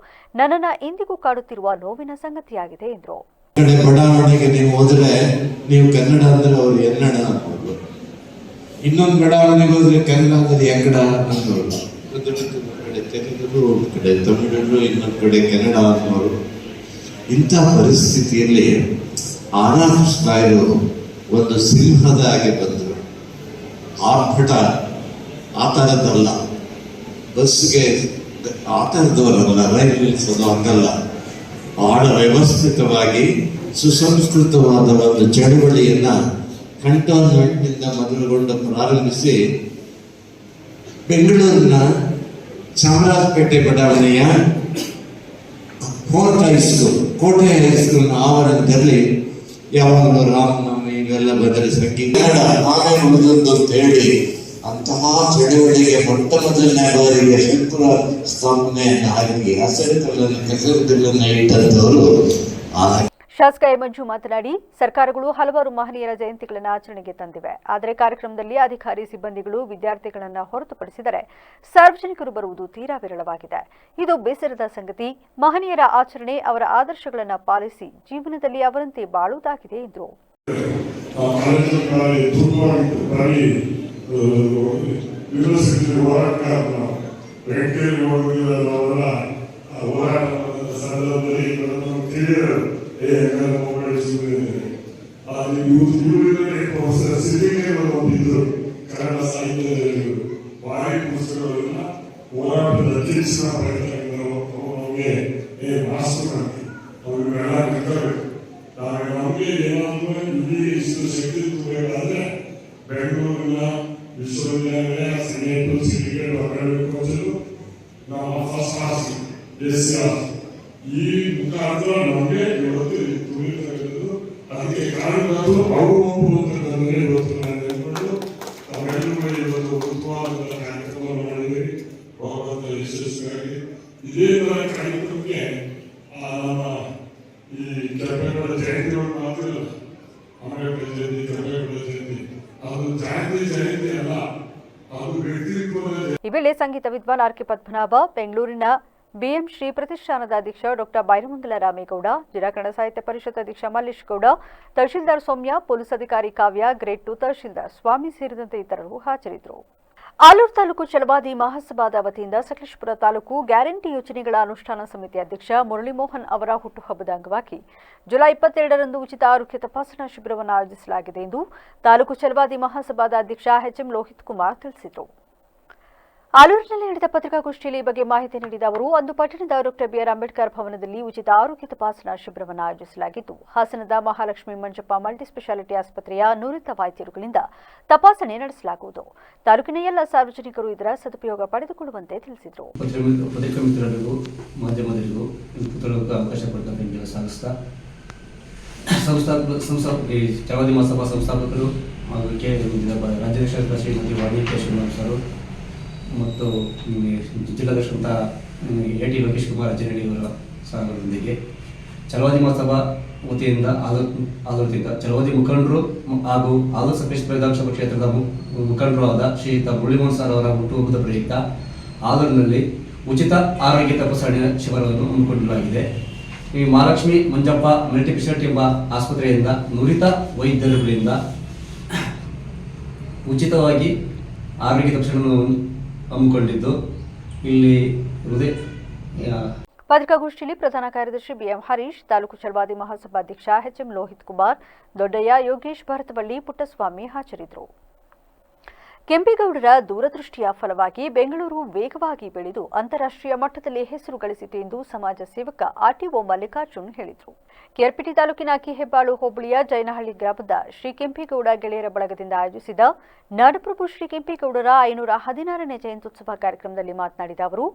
ನನ್ನನ್ನು ಇಂದಿಗೂ ಕಾಡುತ್ತಿರುವ ನೋವಿನ ಸಂಗತಿಯಾಗಿದೆ ಎಂದರು. ಬಡಾವಣೆಗೆ ನೀವು ಹೋದ್ರೆ ನೀವು ಕನ್ನಡ ಅಂದ್ರೆ ಅವರು ಎನ್ನಡ ಅನ್ಬೋದು, ಇನ್ನೊಂದು ಬಡಾವಣೆಗೆ ಹೋದ್ರೆ ಕನ್ನಡ ಅಂದ್ರೆ ಎಂಗಡ ಅನ್ನೋರು, ಒಂದು ಕಡೆ ತೆಲುಗು, ಒಂದು ಕಡೆ ತಮಿಳು, ಇನ್ನೊಂದು ಕಡೆ ಕನ್ನಡ ಅನ್ನೋರು. ಇಂಥ ಪರಿಸ್ಥಿತಿಯಲ್ಲಿ ಆನಕೃಷ್ಣರಾಯರು ಒಂದು ಸಿಂಹದ ಹಾಗೆ ಬಂದರು. ಆರ್ಭಟ ಆ ಥರದ್ದಲ್ಲ, ಬಸ್ಗೆ ಆ ಥರದವರಲ್ಲ, ರೈಲು ನಿಲ್ಲಿಸೋದು ಹಂಗಲ್ಲ. ಬಹಳ ವ್ಯವಸ್ಥಿತವಾಗಿ ಸುಸಂಸ್ಕೃತವಾದ ಒಂದು ಚಳವಳಿಯನ್ನ ಕಂಟೋನ್ಮೆಂಟ್ನಿಂದ ಮೊದಲುಗೊಂಡು ಪ್ರಾರಂಭಿಸಿ ಬೆಂಗಳೂರಿನ ಚಾಮರಾಜಪೇಟೆ ಬಡಾವಣೆಯ ಕೋಟೆ ಹೈಸ್ಕೂಲ್ನ ಆವರಣದಲ್ಲಿ ಯಾವಾಗಲೂ ರಾಮನವಮಿ ಇವೆಲ್ಲ ಬಂದರೆ ಸಂಗೀತ ಉಳಿದೊಂದು ಅಂತ ಹೇಳಿ ಅಂತಹ ಚಳವಳಿಗೆ ಮೊಟ್ಟ ಮೊದಲನೇ ಬಾರಿಗೆ ಶಂಕುಸ್ಥಾಪನೆಯನ್ನು ಹಾಕಿ ಹಸಿರುಕಲ್ಲನ್ನು ಕೆಸರುಕಲ್ಲನ್ನು ಇಟ್ಟಂತವರು. ಶಾಸಕ ಎ. ಮಂಜು ಮಾತನಾಡಿ, ಸರ್ಕಾರಗಳು ಹಲವಾರು ಮಹನೀಯರ ಜಯಂತಿಗಳನ್ನು ಆಚರಣೆಗೆ ತಂದಿವೆ. ಆದರೆ ಕಾರ್ಯಕ್ರಮದಲ್ಲಿ ಅಧಿಕಾರಿ ಸಿಬ್ಬಂದಿಗಳು ವಿದ್ಯಾರ್ಥಿಗಳನ್ನು ಹೊರತುಪಡಿಸಿದರೆ ಸಾರ್ವಜನಿಕರು ಬರುವುದು ತೀರಾ ವಿರಳವಾಗಿದೆ. ಇದು ಬೇಸರದ ಸಂಗತಿ. ಮಹನೀಯರ ಆಚರಣೆ ಅವರ ಆದರ್ಶಗಳನ್ನು ಪಾಲಿಸಿ ಜೀವನದಲ್ಲಿ ಅವರಂತೆ ಬಾಳುವುದಾಗಿದೆ ಎಂದರು. ಕನ್ನಡ ಸಾಹಿತ್ಯದಲ್ಲಿ ಭಾರಿ ಪುಸ್ತಕಗಳನ್ನ ಹೋರಾಟದ ಅಧ್ಯಕ್ಷರ ನಮಗೆ ಅವ್ರಿಗೆಲ್ಲ ಕಟ್ಟಬೇಕು. ನಮಗೆ ಏನಾದ್ರು ಇಲ್ಲಿ ಇಷ್ಟು ಶಕ್ತಿ ತುಂಬಬೇಕಾದ್ರೆ ಬೆಂಗಳೂರಿನ ವಿಶ್ವವಿದ್ಯಾಲಯ ಸಿನೇಟು ಸಿಟಿಗಳು ಹೊರಡಬೇಕು ಅಂತೇಳಿ ನಾವು ಫಸ್ಟ್ ಕ್ಲಾಸ್ ಈ ಮುಖಾಂತರ ನಮಗೆ ಇವತ್ತು ತುಂಬಿರ್ತಕ್ಕಂಥದ್ದು. ಅದಕ್ಕೆ ಕಾರಣಗಳು ಅವರು ಅಂತಂದ್ರೆ ಇವತ್ತು ನಾನು ಹೇಳ್ಕೊಂಡು ತಾವೆಲ್ಲರೂ ಇವತ್ತು ಉತ್ತಮವಾದ ಕಾರ್ಯಕ್ರಮವನ್ನು ಮಾಡಿದ್ದೀರಿ. ಭಗವಂತ ಯಶಸ್ವಿಯಾಗಿ ಇದೇ ತರ ಕಾರ್ಯಕ್ರಮಕ್ಕೆ ನಮ್ಮ ಈ ಕೆಂಪೇಗೌಡ ಜಯಂತಿಗಳು ಮಾತ್ರ ಅಂಬೇಡ್ಕರ್ ಜಯಂತಿ, ಕೆಂಪೇಗೌಡ ಜಯಂತಿ ಅದು ಜಯಂತಿ ಅಲ್ಲ, ಅದು ವ್ಯಕ್ತಿತ್ವದ. ಈ ವೇಳೆ ಸಂಗೀತ ವಿದ್ವಾನ್ ಆರ್.ಕೆ. ಪದ್ಮನಾಭ, ಬೆಂಗಳೂರಿನ ಬಿಎಂ ಶ್ರೀ ಪ್ರತಿಷ್ಠಾನದ ಅಧ್ಯಕ್ಷ ಡಾ ಬೈರಮಂಗಲ ರಾಮೇಗೌಡ, ಜಿಲ್ಲಾ ಕನ್ನಡ ಸಾಹಿತ್ಯ ಪರಿಷತ್ ಅಧ್ಯಕ್ಷ ಮಲ್ಲೇಶ್ ಗೌಡ, ತಹಶೀಲ್ದಾರ್ ಸೌಮ್ಯ, ಪೊಲೀಸ್ ಅಧಿಕಾರಿ ಕಾವ್ಯ, ಗ್ರೇಡ್ 2 ತಹಶೀಲ್ದಾರ್ ಸ್ವಾಮಿ ಸೇರಿದಂತೆ ಇತರರು ಹಾಜರಿದ್ದರು. ಆಲೂರು ತಾಲೂಕು ಛಲವಾದಿ ಮಹಾಸಭಾದ ವತಿಯಿಂದ ಸಕಲೇಶಪುರ ತಾಲೂಕು ಗ್ಯಾರಂಟಿ ಯೋಜನೆಗಳ ಅನುಷ್ಠಾನ ಸಮಿತಿ ಅಧ್ಯಕ್ಷ ಮುರಳೀಮೋಹನ್ ಅವರ ಹುಟ್ಟುಹಬ್ಬದ ಅಂಗವಾಗಿ ಜುಲೈ 22ರಂದು ಉಚಿತ ಆರೋಗ್ಯ ತಪಾಸಣಾ ಶಿಬಿರವನ್ನು ಆಯೋಜಿಸಲಾಗಿದೆ ಎಂದು ತಾಲೂಕು ಛಲವಾದಿ ಮಹಾಸಭಾದ ಅಧ್ಯಕ್ಷ ಎಚ್ಎಂ ಲೋಹಿತ್ ಕುಮಾರ್ ತಿಳಿಸಿದರು. ಆಲೂರಿನಲ್ಲಿ ನಡೆದ ಪತ್ರಿಕಾಗೋಷ್ಠಿಯಲ್ಲಿ ಈ ಬಗ್ಗೆ ಮಾಹಿತಿ ನೀಡಿದ ಅವರು, ಅಂದು ಪಟ್ಟಣದ ಡಾ ಬಿಆರ್ ಅಂಬೇಡ್ಕರ್ ಭವನದಲ್ಲಿ ಉಚಿತ ಆರೋಗ್ಯ ತಪಾಸಣಾ ಶಿಬಿರವನ್ನು ಆಯೋಜಿಸಲಾಗಿದ್ದು, ಹಾಸನದ ಮಹಾಲಕ್ಷ್ಮಿ ಮಂಜಪ್ಪ ಮಲ್ಟಿಸ್ಪೆಷಾಲಿಟಿ ಆಸ್ಪತ್ರೆಯ ನುರಿತ ವೈದ್ಯರುಗಳಿಂದ ತಪಾಸಣೆ ನಡೆಸಲಾಗುವುದು. ತಾಲೂಕಿನ ಎಲ್ಲ ಸಾರ್ವಜನಿಕರು ಇದರ ಸದುಪಯೋಗ ಪಡೆದುಕೊಳ್ಳುವಂತೆ ತಿಳಿಸಿದರು. ಪತ್ರಿಕಾ ಮಿತ್ರರಿಗೂ ಮಾಧ್ಯಮದರಿಗೂ ಅವಕಾಶ ಪಡೆದ ಸಾಗಿಸ್ತಾ ಛಲವಾದಿ ಮಹಾಸಭಾ ಸಂಸ್ಥಾಪಕರು ಹಾಗೂ ರಾಜ್ಯಾಧ್ಯಕ್ಷ ಶ್ರೀಮತಿ ವಾಣಿಜ್ಯ ಶ್ರೀನಿವಾಸರು ಮತ್ತು ಜಿಲ್ಲಾಧ್ಯಕ್ಷ ಎ ಟಿ ಲೋಕೇಶ್ ಕುಮಾರ್ ಅಜ್ಜನಹಳ್ಳಿಯವರ ಸಹಕಾರದೊಂದಿಗೆ ಛಲವಾದಿ ಮಹಾಸಭಾ ವತಿಯಿಂದ ಆಲೂರಿನಿಂದ ಛಲವಾದಿ ಮುಖಂಡರು ಹಾಗೂ ಆಲೂರು ಸಕಲೇಶಪುರ ವಿಧಾನಸಭಾ ಕ್ಷೇತ್ರದ ಮುಖಂಡರು ಆದ ಶ್ರೀಯುತ ಮುರಳೀಮೋಹನ್ ಸರ್ ಅವರ ಹುಟ್ಟುಹಬ್ಬದ ಪ್ರಯುಕ್ತ ಆಲೂರಿನಲ್ಲಿ ಉಚಿತ ಆರೋಗ್ಯ ತಪಾಸಣೆ ಶಿಬಿರವನ್ನು ಹಮ್ಮಿಕೊಳ್ಳಲಾಗಿದೆ. ಈ ಮಹಾಲಕ್ಷ್ಮಿ ಮಂಜಪ್ಪ ಮಲ್ಟಿಸ್ಪೆಷಾಲಿಟಿ ಎಂಬ ಆಸ್ಪತ್ರೆಯಿಂದ ನುರಿತ ವೈದ್ಯರುಗಳಿಂದ ಉಚಿತವಾಗಿ ಆರೋಗ್ಯ ತಪಾಸಣೆಯನ್ನು ಹಮ್ಮಿಕೊಂಡಿದ್ದು ಇಲ್ಲಿ ಪತ್ರಿಕಾಗೋಷ್ಠಿಯಲ್ಲಿ ಪ್ರಧಾನ ಕಾರ್ಯದರ್ಶಿ ಬಿಎಂ ಹರೀಶ್, ತಾಲೂಕು ಛಲವಾದಿ ಮಹಾಸಭಾಧ್ಯಕ್ಷ ಎಚ್ಎಂ ಲೋಹಿತ್ ಕುಮಾರ್, ದೊಡ್ಡಯ್ಯ, ಯೋಗೇಶ್ ಭರತವಳ್ಳಿ, ಪುಟ್ಟಸ್ವಾಮಿ ಹಾಜರಿದ್ದರು. ಕೆಂಪೇಗೌಡರ ದೂರದೃಷ್ಟಿಯ ಫಲವಾಗಿ ಬೆಂಗಳೂರು ವೇಗವಾಗಿ ಬೆಳೆದು ಅಂತಾರಾಷ್ಟ್ರೀಯ ಮಟ್ಟದಲ್ಲಿ ಹೆಸರು ಗಳಿಸಿತು ಎಂದು ಸಮಾಜ ಸೇವಕ ಆರ್ಟಿಒ ಮಲ್ಲಿಕಾರ್ಜುನ್ ಹೇಳಿದರು. ಕೆಆರ್ಪೇಟೆ ತಾಲೂಕಿನ ಅಕ್ಕಿಹೆಬ್ಬಾಳು ಹೋಬಳಿಯ ಜೈನಹಳ್ಳಿ ಗ್ರಾಮದ ಶ್ರೀ ಕೆಂಪೇಗೌಡ ಗೆಳೆಯರ ಬಳಗದಿಂದ ಆಯೋಜಿಸಿದ ನಾಡಪ್ರಭು ಶ್ರೀ ಕೆಂಪೇಗೌಡರ 516ನೇ ಜಯಂತ್ಯುತ್ಸವ ಕಾರ್ಯಕ್ರಮದಲ್ಲಿ ಮಾತನಾಡಿದ ಅವರು,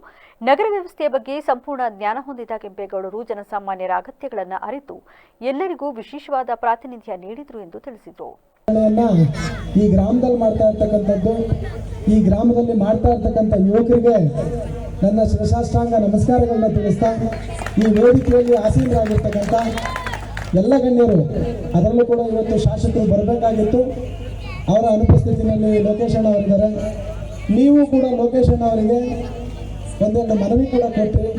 ನಗರ ವ್ಯವಸ್ಥೆಯ ಬಗ್ಗೆ ಸಂಪೂರ್ಣ ಜ್ಞಾನ ಹೊಂದಿದ ಕೆಂಪೇಗೌಡರು ಜನಸಾಮಾನ್ಯರ ಅಗತ್ಯಗಳನ್ನು ಅರಿತು ಎಲ್ಲರಿಗೂ ವಿಶೇಷವಾದ ಪ್ರಾತಿನಿಧ್ಯ ನೀಡಿದರು ಎಂದು ತಿಳಿಸಿದರು. ಈ ಗ್ರಾಮದಲ್ಲಿ ಮಾಡ್ತಾ ಇರ್ತಕ್ಕಂಥದ್ದು, ಈ ಗ್ರಾಮದಲ್ಲಿ ಮಾಡ್ತಾ ಇರ್ತಕ್ಕಂಥ ಯುವಕರಿಗೆ ನನ್ನ ಶಿರಸಾಷ್ಟಾಂಗ ನಮಸ್ಕಾರಗಳನ್ನ ತಿಳಿಸ್ತಾ, ಈ ವೇದಿಕೆಯಲ್ಲಿ ಆಸೀನರಾಗಿರ್ತಕ್ಕಂಥ ಎಲ್ಲ ಗಣ್ಯರು, ಅದರಲ್ಲೂ ಕೂಡ ಇವತ್ತು ಶಾಸಕರು ಬರಬೇಕಾಗಿತ್ತು, ಅವರ ಅನುಪಸ್ಥಿತಿಯಲ್ಲಿ ಲೋಕೇಶ್ ಅಣ್ಣ ಅವರಿದ್ದಾರೆ. ನೀವು ಕೂಡ ಲೋಕೇಶ್ ಅಣ್ಣ ಅವರಿಗೆ ಒಂದೆರಡು ಮನವಿ ಕೂಡ ಕೊಟ್ಟರಿ.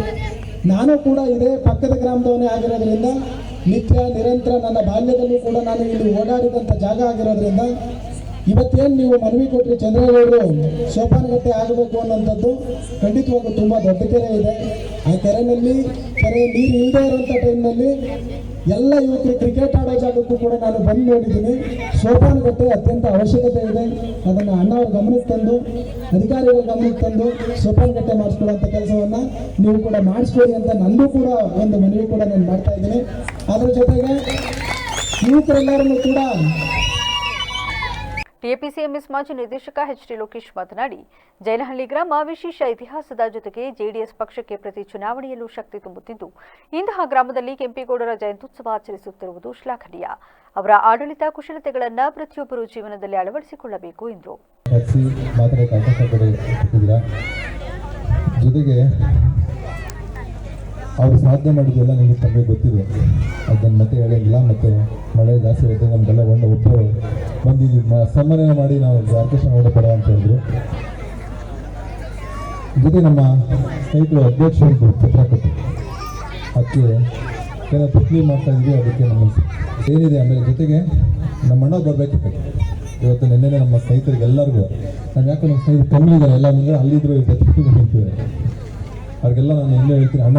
ನಾನು ಕೂಡ ಇದೇ ಪಕ್ಕದ ಗ್ರಾಮದವನೇ ಆಗಿರೋದ್ರಿಂದ ನಿತ್ಯ ನಿರಂತರ ನನ್ನ ಬಾಲ್ಯದಲ್ಲೂ ಕೂಡ ನಾನು ಇಲ್ಲಿ ಓಡಾಡಿದಂಥ ಜಾಗ ಆಗಿರೋದ್ರಿಂದ ಇವತ್ತೇನು ನೀವು ಮನವಿ ಕೊಟ್ಟರೆ ಚಂದ್ರೇಗೌಡರು ಸೋಪಾನಗಟ್ಟೆ ಆಗಬೇಕು ಅನ್ನೋಂಥದ್ದು ಖಂಡಿತವಾಗೂ ತುಂಬ ದೊಡ್ಡ ಕೆರೆ ಇದೆ. ಆ ಕೆರೆ ನೀರು ಇಲ್ಲದೆ ಇರುವಂಥ ಟೈಮ್ನಲ್ಲಿ ಎಲ್ಲ ಯುವಕರು ಕ್ರಿಕೆಟ್ ಆಡೋ ಜಾಗಕ್ಕೂ ಕೂಡ ನಾನು ಬಂದು ನೋಡಿದ್ದೀನಿ. ಸೋಪಾನಗಟ್ಟೆ ಅತ್ಯಂತ ಅವಶ್ಯಕತೆ ಇದೆ. ಅದನ್ನು ಅಣ್ಣವ್ರ ಗಮನಕ್ಕೆ ತಂದು, ಅಧಿಕಾರಿಗಳ ಗಮನಕ್ಕೆ ತಂದು ಸೋಪಾನಗಟ್ಟೆ ಮಾಡಿಸ್ಕೊಳ್ಳೋಂಥ ಕೆಲಸವನ್ನು ನೀವು ಕೂಡ ಮಾಡಿಸ್ಕೊಳ್ಳಿ ಅಂತ ನಂದು ಕೂಡ ಒಂದು ಮನವಿ ಕೂಡ ನಾನು ಮಾಡ್ತಾ ಇದ್ದೀನಿ. ಅದರ ಜೊತೆಗೆ ಯುವಕರೆಲ್ಲರನ್ನು ಕೂಡ ಟಿಎಪಿಸಿಎಂಎಸ್ ಮಾಜಿ ನಿರ್ದೇಶಕ ಎಚ್ಡಿ ಲೋಕೇಶ್ ಮಾತನಾಡಿ, ಜೈನಹಳ್ಳಿ ಗ್ರಾಮ ವಿಶೇಷ ಇತಿಹಾಸದ ಜೊತೆಗೆ ಜೆಡಿಎಸ್ ಪಕ್ಷಕ್ಕೆ ಪ್ರತಿ ಚುನಾವಣೆಯಲ್ಲೂ ಶಕ್ತಿ ತುಂಬುತ್ತಿದ್ದು, ಇಂತಹ ಗ್ರಾಮದಲ್ಲಿ ಕೆಂಪೇಗೌಡರ ಜಯಂತ್ಯುತ್ಸವ ಆಚರಿಸುತ್ತಿರುವುದು ಶ್ಲಾಘನೀಯ. ಅವರ ಆಡಳಿತ ಕುಶಲತೆಗಳನ್ನು ಪ್ರತಿಯೊಬ್ಬರು ಜೀವನದಲ್ಲಿ ಅಳವಡಿಸಿಕೊಳ್ಳಬೇಕು ಎಂದರು. ಜೊತೆಗೆ ಅವರು ಸಾಧನೆ ಮಾಡಿದ್ದೆಲ್ಲ ನಿಮಗೆ ತಮಗೆ ಗೊತ್ತಿದೆ, ಅದನ್ನು ಮತ್ತೆ ಹೇಳೋಂಗಿಲ್ಲ. ಮತ್ತು ಮಳೆ ಜಾಸ್ತಿ ಇರುತ್ತೆ, ನಮಗೆಲ್ಲ ಒಬ್ಬರು ಬಂದು ಸನ್ಮಾನ ಮಾಡಿ ನಾವು ಆರ್ಕೆಸ್ಟ್ರಾ ನೋಡಬೇಡ ಅಂತ ಹೇಳಿದ್ರು. ಜೊತೆ ನಮ್ಮ ಸ್ನೇಹಿತರು ಅಧ್ಯಕ್ಷರು ಪತ್ರ ಕೊಟ್ಟು ಅದಕ್ಕೆ ಏನೋ ಪುಟ್ಲಿ ಮಾಡ್ತಾ ಇದ್ವಿ, ಅದಕ್ಕೆ ನಮ್ಮ ಏನಿದೆ. ಆಮೇಲೆ ಜೊತೆಗೆ ನಮ್ಮ ಅಣ್ಣ ಬರಬೇಕಿತ್ತು ಇವತ್ತು. ನಿನ್ನೆ ನಮ್ಮ ಸ್ನೇಹಿತರಿಗೆ ಎಲ್ಲರಿಗೂ ನಾನು ಯಾಕೆ ನಮ್ಮ ಸ್ನೇಹಿತರು ಕಮ್ಮಿ ಇದ್ದಾರೆ, ಎಲ್ಲ ಮುಂದೆ ಅಲ್ಲಿದ್ದರು ನಿಂತಿದ್ದಾರೆ. ಅವ್ರಿಗೆಲ್ಲ ನಾನು ಇನ್ನೂ ಹೇಳ್ತೀನಿ, ಅಣ್ಣ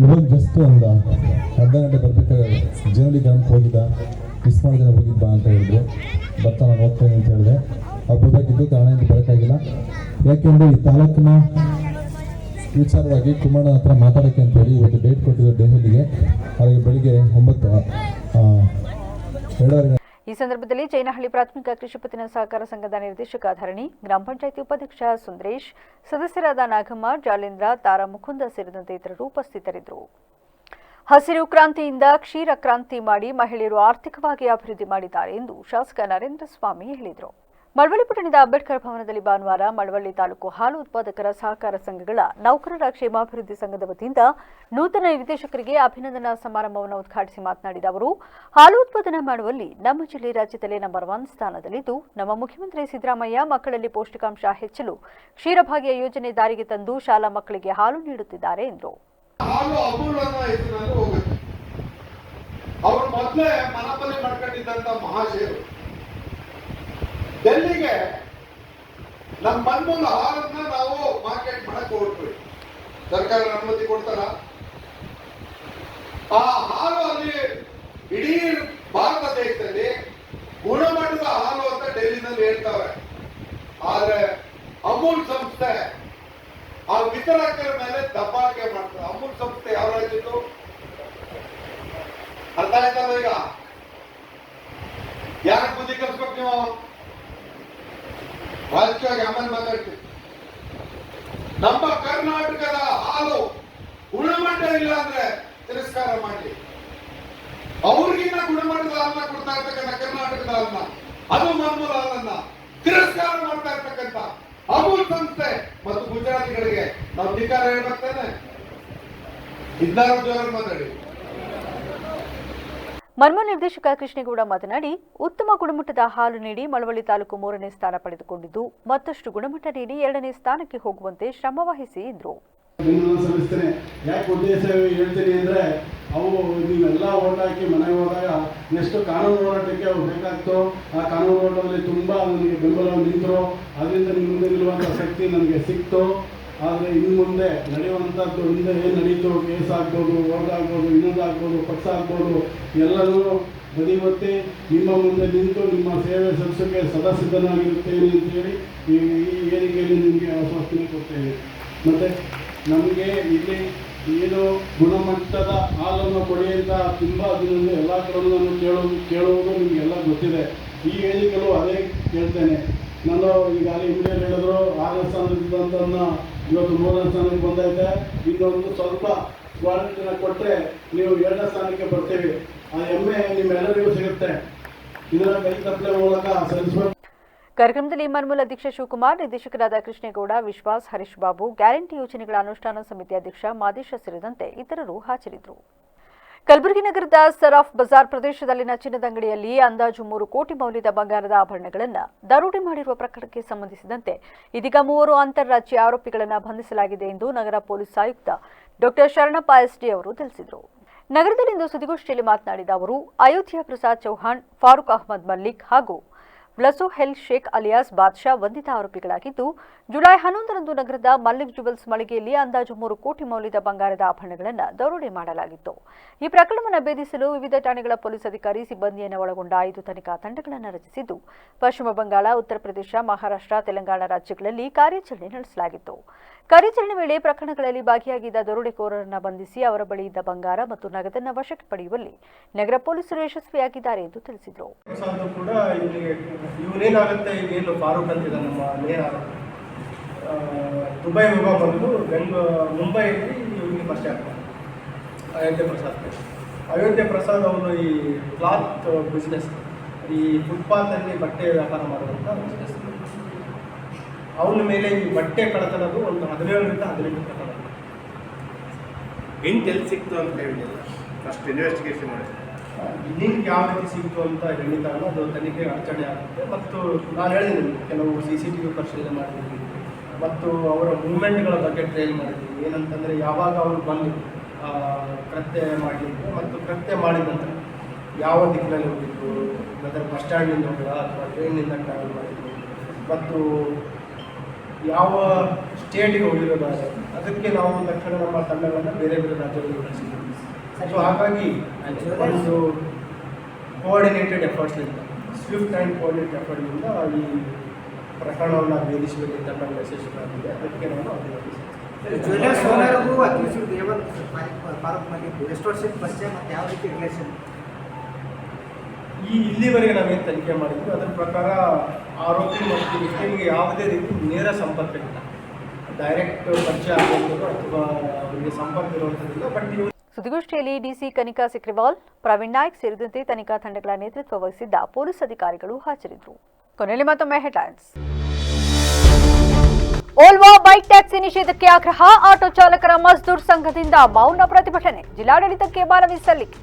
ಇವಾಗ ಜಸ್ಟ್ ಒಂದು ಅರ್ಧ ಗಂಟೆ ಬರಬೇಕಾದ್ರೆ ಜನವರಿ ಗ್ರಾಮಕ್ಕೆ ಹೋಗಿದ್ದ, ಮಿಸ್ ಮಾಡಿದ್ರೆ ಹೋಗಿದ್ದ ಬಾ ಅಂತ ಹೇಳಿದ್ರು. ಬರ್ತಾ ನಾನು ಹೋಗ್ತೇನೆ ಅಂತ ಹೇಳಿದೆ. ಅವ್ರು ಬರಬೇಕಿದ್ದು ಕಾರಣದಿಂದ ಬರೋಕ್ಕಾಗಿಲ್ಲ. ಯಾಕೆಂದರೆ ಈ ತಾಲೂಕಿನ ವಿಚಾರವಾಗಿ ಕುಮಾರನ ಹತ್ರ ಮಾತಾಡೋಕ್ಕೆ ಅಂತೇಳಿ ಇವತ್ತು ಡೇಟ್ ಕೊಟ್ಟಿದ್ದು ದೆಹಲಿಗೆ. ಅವರಿಗೆ ಬೆಳಿಗ್ಗೆ 9:02 ಈ ಸಂದರ್ಭದಲ್ಲಿ ಜೈನಹಳ್ಳಿ ಪ್ರಾಥಮಿಕ ಕೃಷಿ ಪತ್ತಿನ ಸಹಕಾರ ಸಂಘದ ನಿರ್ದೇಶಕ ಧರಣಿ, ಗ್ರಾಮ ಪಂಚಾಯಿತಿ ಉಪಾಧ್ಯಕ್ಷ ಸುಂದರೇಶ್, ಸದಸ್ಯರಾದ ನಾಗಮ್ಮ, ಜಾಲೇಂದ್ರ, ತಾರಾ, ಮುಕುಂದ ಸೇರಿದಂತೆ ಇತರರು ಉಪಸ್ಥಿತರಿದ್ದರು. ಹಸಿರು ಕ್ರಾಂತಿಯಿಂದ ಕ್ಷೀರ ಕ್ರಾಂತಿ ಮಾಡಿ ಮಹಿಳೆಯರು ಆರ್ಥಿಕವಾಗಿ ಅಭಿವೃದ್ಧಿ ಮಾಡಿದ್ದಾರೆ ಎಂದು ಶಾಸಕ ನರೇಂದ್ರ ಸ್ವಾಮಿ ಹೇಳಿದರು. ಮಳವಳ್ಳಿ ಪಟ್ಟಣದ ಅಂಬೇಡ್ಕರ್ ಭವನದಲ್ಲಿ ಭಾನುವಾರ ಮಳವಳ್ಳಿ ತಾಲೂಕು ಹಾಲು ಉತ್ಪಾದಕರ ಸಹಕಾರ ಸಂಘಗಳ ನೌಕರರ ಕ್ಷೇಮಾಭಿವೃದ್ಧಿ ಸಂಘದ ವತಿಯಿಂದ ನೂತನ ನಿರ್ದೇಶಕರಿಗೆ ಅಭಿನಂದನಾ ಸಮಾರಂಭವನ್ನು ಉದ್ಘಾಟಿಸಿ ಮಾತನಾಡಿದ ಅವರು, ಹಾಲು ಉತ್ಪಾದನೆ ಮಾಡುವಲ್ಲಿ ನಮ್ಮ ಜಿಲ್ಲೆ ರಾಜ್ಯದಲ್ಲೇ ನಂಬರ್ 1 ಸ್ಥಾನದಲ್ಲಿದ್ದು, ನಮ್ಮ ಮುಖ್ಯಮಂತ್ರಿ ಸಿದ್ದರಾಮಯ್ಯ ಮಕ್ಕಳಲ್ಲಿ ಪೌಷ್ಟಿಕಾಂಶ ಹೆಚ್ಚಲು ಕ್ಷೀರಭಾಗ್ಯ ಯೋಜನೆ ಜಾರಿಗೆ ತಂದು ಶಾಲಾ ಮಕ್ಕಳಿಗೆ ಹಾಲು ನೀಡುತ್ತಿದ್ದಾರೆ ಎಂದರು. ಡೆಲ್ಲಿಗೆ ನಮ್ಮ ಮನ್ಮೂಲ ಹಾಲನ್ನ ನಾವು ಮಾರ್ಕೆಟ್ ಮಾಡಕ್ ಹೋಗ್ತೀವಿ, ಸರ್ಕಾರ ಅನುಮತಿ ಕೊಡ್ತಾರ. ಆ ಹಾಲು ಅಲ್ಲಿ ಇಡೀ ಭಾರತ ದೇಶದಲ್ಲಿ ಗುಣಮಟ್ಟದ ಹಾಲು ಅಂತ ಡೆಲ್ಲಿನಲ್ಲಿ ಹೇಳ್ತಾವೆ. ಆದ್ರೆ ಅಮೂಲ್ ಸಂಸ್ಥೆ ಆ ವಿತರಕರ ಮೇಲೆ ದಬ್ಬಾಳಿಕೆ ಮಾಡ್ತಾರೆ. ಅಮೂಲ್ ಸಂಸ್ಥೆ ಯಾವ ರಾಜ್ಯದ್ದು ಅರ್ಥ ಆಯ್ತಲ್ಲ? ಈಗ ಯಾರಿಗೆ ಬುದ್ಧಿ ಕಲ್ಸ್ಬೇಕು ನೀವು? ರಾಜಕೀಯವಾಗಿ ಆಮೇಲೆ ಮಾತಾಡ್ತೀವಿ. ನಮ್ಮ ಕರ್ನಾಟಕದ ಹಾಲು ಗುಣಮಟ್ಟ ಇಲ್ಲ ಅಂದ್ರೆ ತಿರಸ್ಕಾರ ಮಾಡಿ, ಅವ್ರಿಗಿನ್ನ ಗುಣಮಟ್ಟದ ಹಾಲನ್ನ ಕೊಡ್ತಾ ಇರ್ತಕ್ಕಂಥ ಕರ್ನಾಟಕದ ಹಾಲನ್ನ, ಅದು ಮನ್ಮೂಲ ಹಾಲನ್ನ ತಿರಸ್ಕಾರ ಮಾಡ್ತಾ ಇರ್ತಕ್ಕಂಥ ಅಮೂಲ್ ಸಂಸ್ಥೆ ಮತ್ತು ಗುಜರಾತಿಗಳಿಗೆ ನಾವು ಧಿಕ್ಕಾರ ಹೇಳ್ಬೇಕೇನೆ? ಇದ್ದಾರು ಜೋರಾಗಿ ಮಾತಾಡಿ. ಮರ್ಮ ನಿರ್ದೇಶಕ ಕೃಷ್ಣೇಗೌಡ ಮಾತನಾಡಿ, ಉತ್ತಮ ಗುಣಮಟ್ಟದ ಹಾಲು ನೀಡಿ ಮಳವಳ್ಳಿ ತಾಲೂಕು 3ನೇ ಸ್ಥಾನ ಪಡೆದುಕೊಂಡಿದ್ದು, ಮತ್ತಷ್ಟು ಗುಣಮಟ್ಟ ನೀಡಿ 2ನೇ ಸ್ಥಾನಕ್ಕೆ ಹೋಗುವಂತೆ ಶ್ರಮವಹಿಸಿ ಎಂದರು. ಯಾಕೆ ಉದ್ದೇಶ ಹೇಳ್ತೀನಿ ಅಂದ್ರೆ, ಅವು ನೀವೆಲ್ಲ ಓಟ್ ಹಾಕಿ ಮನೆಗೆ ಹೋದಾಗ ನೆಕ್ಸ್ಟ್ ಕಾನೂನು ಹೋರಾಟಕ್ಕೆ ಅವ್ರು ಬೇಕಾಗ್ತೋ ಆ ಕಾನೂನು ಹೋರಾಟದಲ್ಲಿ ತುಂಬ ನನಗೆ ಬೆಂಬಲ ನಿಂತರು. ಅದರಿಂದ ನಿಮ್ಮ ಮುಂದೆ ನಿಲ್ಲುವಂಥ ಶಕ್ತಿ ನನಗೆ ಸಿಕ್ತು. ಆದರೆ ಇನ್ನು ಮುಂದೆ ನಡೆಯುವಂಥದ್ದು ಹಿಂದೆ ಏನು ನಡೀತು, ಕೇಸ್ ಆಗ್ಬೋದು, ಓಟಾಗ್ಬೋದು, ಇನ್ನೊಂದಾಗ್ಬೋದು, ಪಕ್ಷ ಆಗ್ಬೋದು, ಎಲ್ಲರೂ ಬದಿಗೊತ್ತಿ ನಿಮ್ಮ ಮುಂದೆ ನಿಂತು ನಿಮ್ಮ ಸೇವೆ ಸಲ್ಲಿಸೋಕ್ಕೆ ಸದಾ ಸಿದ್ಧನಾಗಿರುತ್ತೇನೆ ಅಂತೇಳಿ ಈ ಏರಿಕೆಯಲ್ಲಿ ನಿಮಗೆ ಆಶ್ವಾಸನೆ ಕೊಡ್ತೇನೆ. ಮತ್ತು ನಮಗೆ ಇಲ್ಲಿ ಏನು ಗುಣಮಟ್ಟದ ಹಾಲನ್ನು ಕೊಡಿ ಅಂತ ತುಂಬ ದಿನದಿಂದ ಎಲ್ಲ ಕಡೆಯೂ ನಾನು ಕೇಳುವುದು ನಿಮಗೆಲ್ಲ ಗೊತ್ತಿದೆ. ಈ ವೇದಿಕೆಯಲ್ಲೂ ಅದೇ ಕೇಳ್ತೇನೆ. ನಾನು ಈಗಾಗಲೇ ಇಂಡಿಯನ್ ಹೇಳಿದ್ರು 6ನೇ ಸ್ಥಾನದನ್ನ ಇವತ್ತು 3ನೇ ಸ್ಥಾನಕ್ಕೆ ಬಂದೈತೆ. ಇನ್ನೊಂದು ಸ್ವಲ್ಪ ಕ್ವಾಲಿಟಿನ ಕೊಟ್ಟರೆ ನೀವು 2ನೇ ಸ್ಥಾನಕ್ಕೆ ಬರ್ತೀವಿ. ಆ ಹೆಮ್ಮೆ ನಿಮ್ಮೆಲ್ಲರಿಗೂ ಸಿಗುತ್ತೆ. ಇದರ ಕೈ ತಪ್ಪಲೆ ಮೂಲಕ ಸಲ್ಲಿಸಬೇಕು. ಕಾರ್ಯಕ್ರಮದಲ್ಲಿ ಮನ್ಮೂಲ ಅಧ್ಯಕ್ಷ ಶಿವಕುಮಾರ್, ನಿರ್ದೇಶಕರಾದ ಕೃಷ್ಣೇಗೌಡ, ವಿಶ್ವಾಸ್, ಹರೀಶ್ ಬಾಬು, ಗ್ಯಾರಂಟಿ ಯೋಜನೆಗಳ ಅನುಷ್ಠಾನ ಸಮಿತಿ ಅಧ್ಯಕ್ಷ ಮಾದೇಶ ಸೇರಿದಂತೆ ಇತರರು ಹಾಜರಿದ್ದರು. ಕಲಬುರಗಿ ನಗರದ ಸರಾಫ್ ಬಜಾರ್ ಪ್ರದೇಶದಲ್ಲಿನ ಚಿನ್ನದ ಅಂಗಡಿಯಲ್ಲಿ ಅಂದಾಜು 3 ಕೋಟಿ ಮೌಲ್ಯದ ಬಂಗಾರದ ಆಭರಣಗಳನ್ನು ದರೋಡೆ ಮಾಡಿರುವ ಪ್ರಕರಣಕ್ಕೆ ಸಂಬಂಧಿಸಿದಂತೆ ಇದೀಗ 3 ಅಂತಾರಾಜ್ಯ ಆರೋಪಿಗಳನ್ನು ಬಂಧಿಸಲಾಗಿದೆ ಎಂದು ನಗರ ಪೊಲೀಸ್ ಆಯುಕ್ತ ಡಾ ಶರಣಪ್ಪ ಎಸ್ಡಿ ಅವರು ತಿಳಿಸಿದರು. ನಗರದಲ್ಲಿಂದು ಸುದ್ದಿಗೋಷ್ಠಿಯಲ್ಲಿ ಮಾತನಾಡಿದ ಅವರು, ಅಯೋಧ್ಯಾ ಪ್ರಸಾದ್ ಚೌಹಾಣ್, ಫಾರೂಕ್ ಅಹಮದ್ ಮಲ್ಲಿಕ್ ಹಾಗೂ ಬ್ಲಸೋಹೆಲ್ ಶೇಖ್ ಅಲಿಯಾಸ್ ಬಾದ್ಶಾ ಬಂಧಿತ ಆರೋಪಿಗಳಾಗಿದ್ದು, ಜುಲೈ 11ರಂದು ನಗರದ ಮಲ್ಲಿಕ್ ಜುವೆಲ್ಸ್ ಮಳಿಗೆಯಲ್ಲಿ ಅಂದಾಜು 3 ಕೋಟಿ ಮೌಲ್ಯದ ಬಂಗಾರದ ಆಭರಣಗಳನ್ನು ದರೋಡೆ ಮಾಡಲಾಗಿತ್ತು. ಈ ಪ್ರಕರಣವನ್ನು ಭೇದಿಸಲು ವಿವಿಧ ಠಾಣೆಗಳ ಪೊಲೀಸ್ ಅಧಿಕಾರಿ ಸಿಬ್ಬಂದಿಯನ್ನು ಒಳಗೊಂಡ 5 ತನಿಖಾ ತಂಡಗಳನ್ನು ರಚಿಸಿದ್ದು, ಪಶ್ಚಿಮ ಬಂಗಾಳ, ಉತ್ತರ ಪ್ರದೇಶ, ಮಹಾರಾಷ್ಟ್ರ, ತೆಲಂಗಾಣ ರಾಜ್ಯಗಳಲ್ಲಿ ಕಾರ್ಯಾಚರಣೆ ನಡೆಸಲಾಗಿತ್ತು. ಕಾರ್ಯಾಚರಣೆ ವೇಳೆ ಪ್ರಕರಣಗಳಲ್ಲಿ ಭಾಗಿಯಾಗಿದ್ದ ದರೋಡೆಕೋರರನ್ನು ಬಂಧಿಸಿ ಅವರ ಬಳಿ ಇದ್ದ ಬಂಗಾರ ಮತ್ತು ನಗದನ್ನು ವಶಕ್ಕೆ ಪಡೆಯುವಲ್ಲಿ ನಗರ ಪೊಲೀಸರು ಯಶಸ್ವಿಯಾಗಿದ್ದಾರೆ ಎಂದು ತಿಳಿಸಿದರು. ಇವನೇನಾಗುತ್ತೆ, ಈಗೇನು ಫಾರೂಕ್ ಅಂತಿದೆ ನಮ್ಮ ನೇರ ದುಬೈ ಹೋಗೋ ಬಂದು ಮುಂಬೈಯಲ್ಲಿ ಇವನಿಗೆ ಪರಿಚಯ ಆಗ್ತಾನೆ ಅಯೋಧ್ಯೆ ಪ್ರಸಾದ್ ಅವನು ಈ ಕ್ಲಾತ್ ಬಿಸ್ನೆಸ್, ಈ ಫುಟ್ಪಾತಲ್ಲಿ ಬಟ್ಟೆ ವ್ಯಾಪಾರ ಮಾಡುವಂಥ ಬಿಸ್ನೆಸ್. ಅವನ ಮೇಲೆ ಈ ಬಟ್ಟೆ ಕಳ್ಳತನದು ಒಂದು 17ರಿಂದ 18 ಪ್ರಕರಣ. ಹಿಂಟ್ ಎಲ್ಲಿ ಸಿಕ್ತು ಅಂತ ಹೇಳಿಲ್ಲ, ಫಸ್ಟ್ ಇನ್ವೆಸ್ಟಿಗೇಷನ್ ಮಾಡಿ ಲಿಂಕ್ ಯಾವ ರೀತಿ ಸಿಕ್ತು ಅಂತ ಹೇಳಿದಾಗ ಅದು ತನಿಖೆಗೆ ಅಡಚಣೆ ಆಗುತ್ತೆ. ಮತ್ತು ನಾನು ಹೇಳಿದ್ದೀನಿ, ಕೆಲವು CCTV ಪರಿಶೀಲನೆ ಮಾಡಿದ್ದೀವಿ ಮತ್ತು ಅವರ ಮೂವ್ಮೆಂಟ್ಗಳ ಬಗ್ಗೆ ಟ್ರೈಲ್ ಮಾಡಿದ್ದೀವಿ. ಏನಂತಂದರೆ ಯಾವಾಗ ಅವರು ಬಂದು ಕೃತ್ಯ ಮಾಡಲಿಕ್ಕೆ ಮತ್ತು ಕೃತ್ಯ ಮಾಡಿದ ನಂತರ ಯಾವ ದಿಕ್ಕಿನಲ್ಲಿ ಹೋಗಿದ್ದು, ಅದರ ಬಸ್ ಸ್ಟ್ಯಾಂಡಿಂದ ಹೋಗಿಲ್ಲ ಅಥವಾ ಟ್ರೈನಿಂದ ಟ್ರಾವೆಲ್ ಮಾಡಿದ್ದು ಮತ್ತು ಯಾವ ಸ್ಟೇಟಿಗೆ ಹೋಗಿರೋದಾದ್ರೆ ಅದಕ್ಕೆ ನಾವು ತಕ್ಷಣ ನಮ್ಮ ತಂಡಗಳನ್ನು ಬೇರೆ ಬೇರೆ ರಾಜ್ಯಗಳಿಗೆ ಕಳಿಸಿದ್ದೀವಿ. ಸೊ ಹಾಗಾಗಿ ಒಂದು ಕೋಆರ್ಡಿನೇಟೆಡ್ ಎಫರ್ಟ್ಸ್ನಿಂದ, ಸ್ವಿಫ್ಟ್ ಆ್ಯಂಡ್ ಕೋಆರ್ಡಿನೇಟೆಡ್ ಎಫರ್ಟ್ನಿಂದ ಈ ಪ್ರಕರಣವನ್ನು ಭೇದಿಸುವಲ್ಲಿ ತಂಡ ಯಶಸ್ವಿಯಾಗಿದೆ. ಅದಕ್ಕೆ ನಾನು ಅಭಿನಂದಿಸ್ತೇನೆ. ಇಲ್ಲಿವರೆಗೆ ನಾವೇನು ತನಿಖೆ ಮಾಡಿದ್ವಿ ಅದರ ಪ್ರಕಾರ ಆರೋಪಿ ಮತ್ತು ವ್ಯಕ್ತಿಗೆ ಯಾವುದೇ ರೀತಿ ನೇರ ಸಂಪರ್ಕ ಇಲ್ಲ, ಡೈರೆಕ್ಟ್ ಪರಿಚಯ ಆಗುವಂಥದ್ದು ಅಥವಾ ಅವರಿಗೆ ಸಂಪರ್ಕ ಇರುವಂಥದ್ದಿಲ್ಲ. ಬಟ್ ಸುದ್ದಿಗೋಷ್ಠಿಯಲ್ಲಿ ಡಿಸಿ ಕನಿಕಾ ಸಿಕ್ರಿವಾಲ್, ಪ್ರವೀಣ್ ನಾಯ್ಕ್ ಸೇರಿದಂತೆ ತನಿಖಾ ತಂಡಗಳ ನೇತೃತ್ವ ವಹಿಸಿದ್ದ ಪೊಲೀಸ್ ಅಧಿಕಾರಿಗಳು ಹಾಜರಿದ್ದರು. ಕೊನೆಯಲ್ಲಿ ಮತ್ತೊಮ್ಮೆ ಹೆಡ್ಲೈನ್ಸ್. ಓಲ್ವಾ ಬೈಕ್ ಟ್ಯಾಕ್ಸಿ ನಿಷೇಧಕ್ಕೆ ಆಗ್ರಹ, ಆಟೋ ಚಾಲಕರ ಮಜ್ದೂರ್ ಸಂಘದಿಂದ ಮೌನ ಪ್ರತಿಭಟನೆ, ಜಿಲ್ಲಾಡಳಿತಕ್ಕೆ ಮನವಿ ಸಲ್ಲಿಕೆ.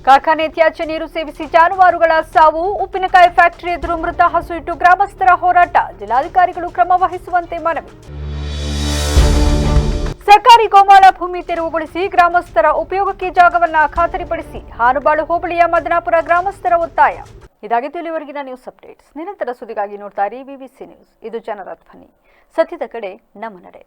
ಕಾರ್ಖಾನೆ ತ್ಯಾಜ್ಯ ನೀರು ಸೇವಿಸಿ ಜಾನುವಾರುಗಳ ಸಾವು, ಉಪ್ಪಿನಕಾಯಿ ಫ್ಯಾಕ್ಟರಿ ಎದುರು ಮೃತ ಹಸು ಇಟ್ಟು ಗ್ರಾಮಸ್ಥರ ಹೋರಾಟ, ಜಿಲ್ಲಾಧಿಕಾರಿಗಳು ಕ್ರಮ ವಹಿಸುವಂತೆ ಮನವಿ. ಸರ್ಕಾರಿ ಗೋಮಾಳ ಭೂಮಿ ತೆರವುಗೊಳಿಸಿ ಗ್ರಾಮಸ್ಥರ ಉಪಯೋಗಕ್ಕೆ ಜಾಗವನ್ನು ಖಾತರಿಪಡಿಸಿ, ಹಾನುಬಾಳು ಹೋಬಳಿಯ ಮದನಾಪುರ ಗ್ರಾಮಸ್ಥರ ಒತ್ತಾಯ. ಇದಾಗಿತ್ತು ಇಲ್ಲಿವರೆಗಿನ ನ್ಯೂಸ್ ಅಪ್ಡೇಟ್ಸ್. ನಿರಂತರ ಸುದ್ದಿಗಾಗಿ ನೋಡ್ತಾ ಇರಿ ವಿವಿಸಿ ನ್ಯೂಸ್. ಇದು ಜನರ ಧ್ವನಿ, ಸತ್ಯದ ಕಡೆ ನಮ್ಮ ನಡೆ.